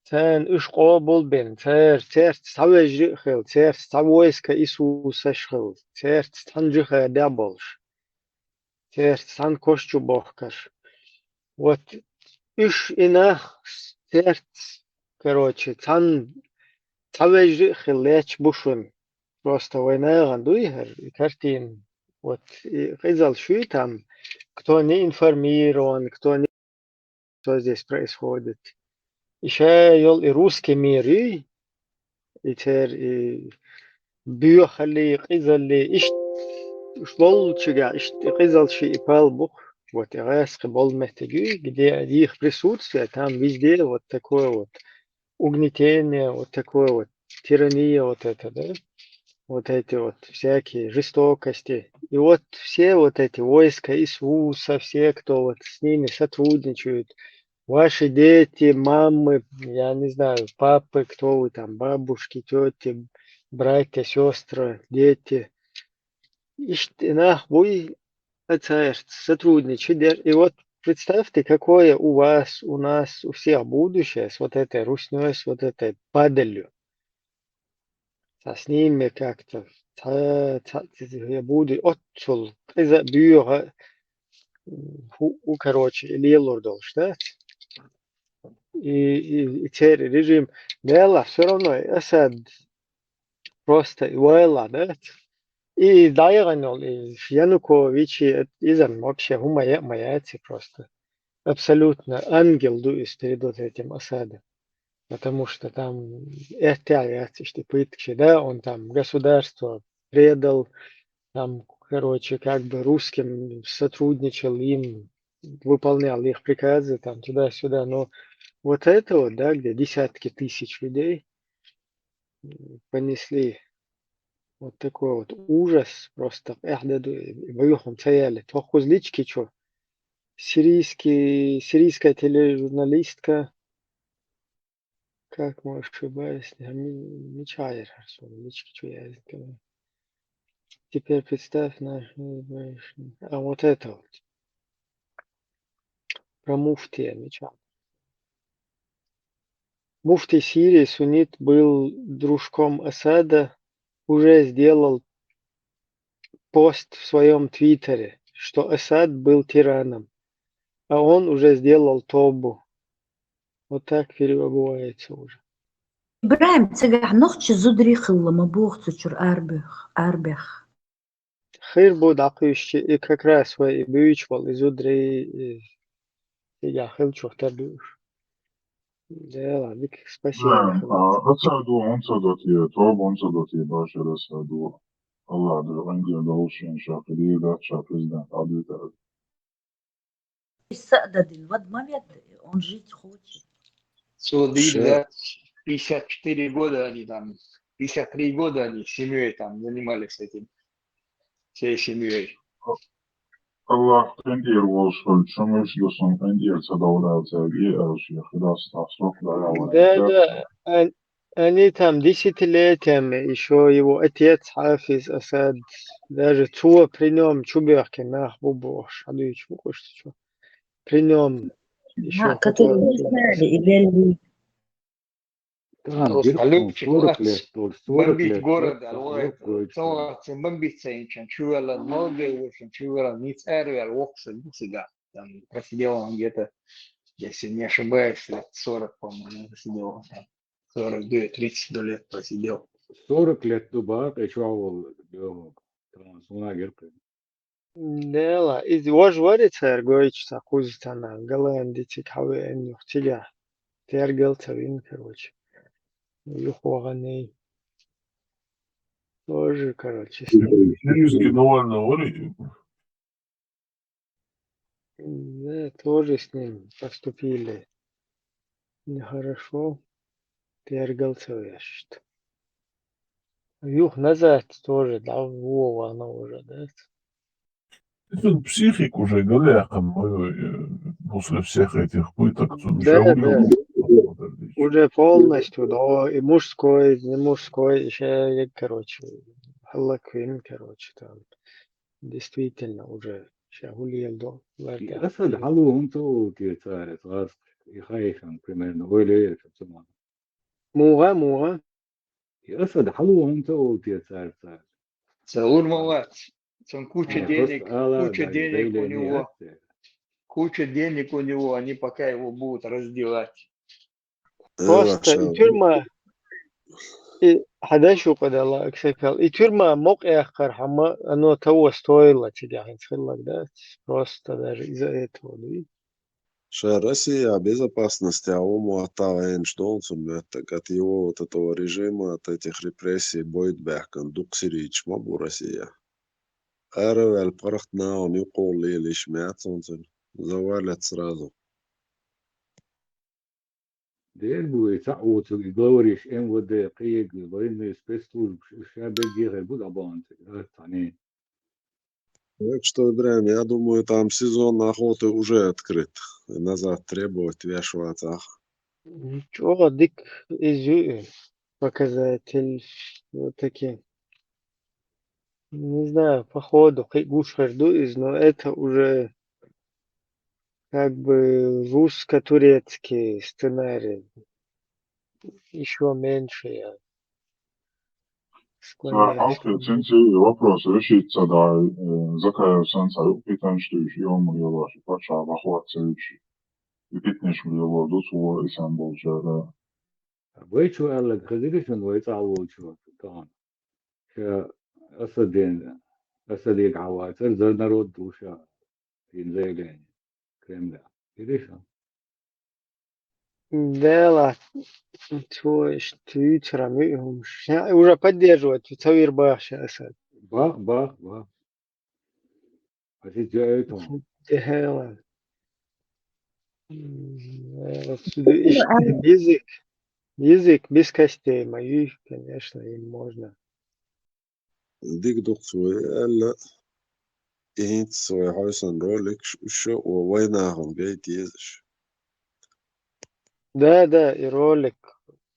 Цен уж قابل بن تر سوج خل تر سويس كإسوس خل تر تنجح دابلش تر تن كشجو بخكش вот уж ина тер короче тан سوج خل леч бушун просто война гандуйгер картин вот изал шуй там кто не информирован кто не что здесь происходит. Еще йол и русский мир, и тер и бьюхали, قزلي إيش болчуга, إيش قزل شيء палбух, вот и раз был мехтегю, где их присутствие, там везде вот такое вот угнетение, вот такое вот тирания, вот это, да, вот эти вот всякие жестокости. И вот все вот эти войска Иисуса, все, кто вот с ними сотрудничают, ваши дети, мамы, я не знаю, папы, кто вы там, бабушки, тети, братья, сестры, дети. Вы сотрудничаете. И вот представьте, какое у вас, у нас, у всех будущее с вот этой русней, с вот этой падалью. С ними как-то я буду отцул, из-за бюра, короче, или Елордолш, да? И теперь режим, да, все равно Асад просто Вайла, да? И Дайганол, и Янукович, и Изан вообще маяцы просто. Абсолютно ангел дует перед вот этим Асадом. Потому что там это что пытки, да, он там государство предал, там, короче, как бы русским сотрудничал, им выполнял их приказы, там, туда-сюда, но вот это вот, да, где десятки тысяч людей понесли вот такой вот ужас, просто, боюхом цаяли, тохузлички, что, сирийская тележурналистка, как мы ошибаюсь, Мичайр, лички, что я говорю. Теперь представь наш, а вот это вот, про муфтия Мичайр. Муфтий Сирии суннит был дружком Асада, уже сделал пост в своем твиттере, что Асад был тираном, а он уже сделал тобу. Вот так переводится уже. إبراهيم تسجع نخش زودري خلا مبوخ تشر أربخ. Хир بود عقيش и как раз свой бючвал из удрей я хил чухтар душ. Да ладно, спасибо. أسعدوا عنصدتي طاب عنصدتي باشر أسعدوا الله ده عندي دوشين شاكري ده شاكرزدان عدو ترد السقدة الواد ما بيد он жить хочет. Судили, да, 54 года они там, 53 года они с семьей там занимались этим, всей семьей. الله عندي الوصل شمس لصن عندي التدورات هذه أشياء خلاص تصرف لا Да, они там десятилетиями еще его отец Хафиз Асад, даже Цуа при нем Чуберки нах бубош, а ты что при нем еще которые не знали и вели. Там Просто дирком Любчик 40 нас лет, 40 бомбить лет, город, вот целого бомбиться инчан, чувала много, в общем, чувала не царь, вокса, себя. Там просидел он где-то, если не ошибаюсь, лет 40, по-моему, просидел. 30 лет просидел. 40 лет тубак и чувал, там суна герка. Дела, из вожворица эргоич кузтана, галандицик хаве нюхтига, тергелца вин, короче, юхуаганы, тоже, короче, Сирийский довольно вали. да, тоже с ним поступили нехорошо, тергелца вящет. Юх назад тоже, да, Вова она уже, да. Это психик уже голяхом после всех этих пыток. Да. Уже полностью, да, и мужской, и не мужской, еще, короче, Халлаквин, короче, там, действительно, уже, شغولي до أسد حلو أنتو تيتاري صار يخايشن примерно ويلي تسمع موغا أسد حلو أنتو تيتاري صار Саур молодец. Он куча денег у него. Куча денег у него, они пока его будут разделать. Просто и тюрьма, и حداشو قد الله أكسكال и тюрьма موقع آخر حما أنه того стоило тебя хэнсхэллак, да, просто даже из-за этого, да. Россия безопасности, а ому оттава Эйнштейн, это от его вот этого режима, от этих репрессий будет бэкан дуксирич мабу Россия. Арвел парахтна он юкол лишь мятсон, завалят сразу. دير بوي تعوت يدوريش ام ود قيق ضين سبيستول شابه جيغ بود абант يعني. Так что, Ибраим, я думаю, там сезон охоты уже открыт. Назад требовать вешиваться. Ничего, дик из показатель вот такие. Не знаю, походу, гушхарду из, но это уже как бы русско-турецкий сценарий. Еще меньше я склоняюсь. Halka cinci вопрос решится, да, zakājaušanas ar pitanštīšu jomu ielāšu pašā Vahuatseviči. Pitnišu ielādu to Istanbul žērā. ويشو قال لك خليك من ويتعوض شو طبعا شا أسدين عوات زر نرد وشا ينزلين كلام ده ليش Да, то есть Твиттером уже поддерживает Твиттер Баша Асад. бах а ты جايتهم Дела. Язык без костей моих, конечно, им можно. ديك دكتور قال إنت سوي حسن رولك شو ووينهم جاي تيزش Да, и ролик.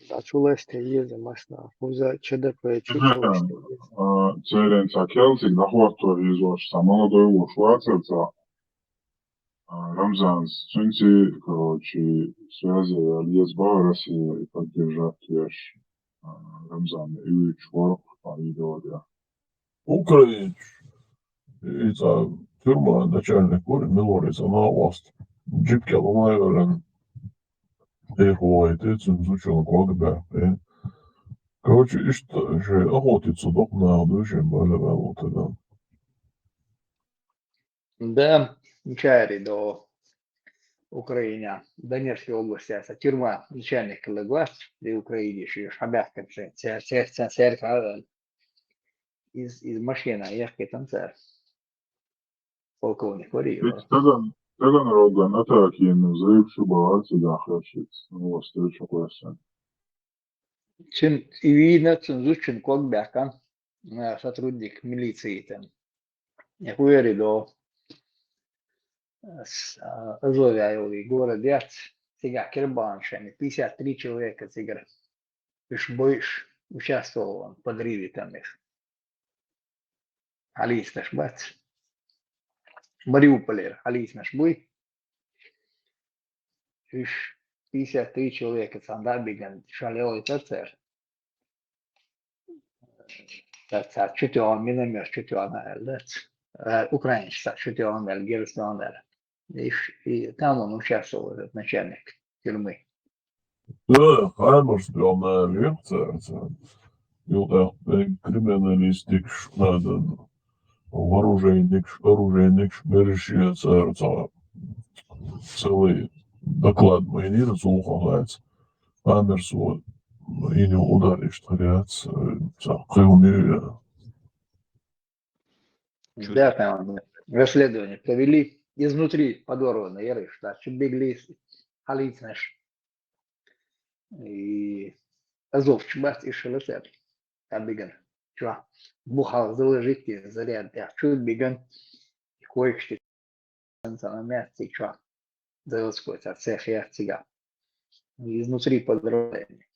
Зачулась еза масна. Уза ЧДП чучулась еза. Церен Цакелцик Vahuatto изош молодой Ушвацевца. Рамзан Цунци, короче, связи Альезба Россия и поддержать вещь Рамзан Ильич Ворк по видео. Украинч. И за тюрьма начальник Милорица на власть. Джипки ломаю, ты цензучил когда. Короче, и что же охотиться док на душе более вот это. Да, чари до Украине, Донецкой области, это тюрьма начальник Лаглас, где Украине еще шабяка, церковь из машины, ехать там церковь. Полковник Вариева. Таган Роган атаки на взрывшую балансе дахращиц. Ну, встречу класса. И видно, цензурчин Кокбяка, сотрудник милиции там. Я говорю, до Азовия город Яц, сега Кербаншами, 53 человека сега. Больше участвовал в подрыве там их. Алис наш бац. Мариуполе, Алис наш бой. 53 человека сандабиган шалел ТЦР. Tehát sütőan mi nem jött sütőan el, украинец sütőan el, герстан el. И там он участвовал, этот начальник тюрьмы. Да, Хаймерсбjörn лекция. Юта криминалистик надо оружейник бережется целый доклад майнира слухается. Хамерсу и не ударишь, таряц, кривую. Да, там расследование провели изнутри подорвано, я говорю, что бегли Халиц наш и Азов чубас и Шелесер. Там беган. Чува, бухал заложить заряд, я чуть беган, и кое-что на мясо, чува, заводской цех я цыган. Изнутри подорвание.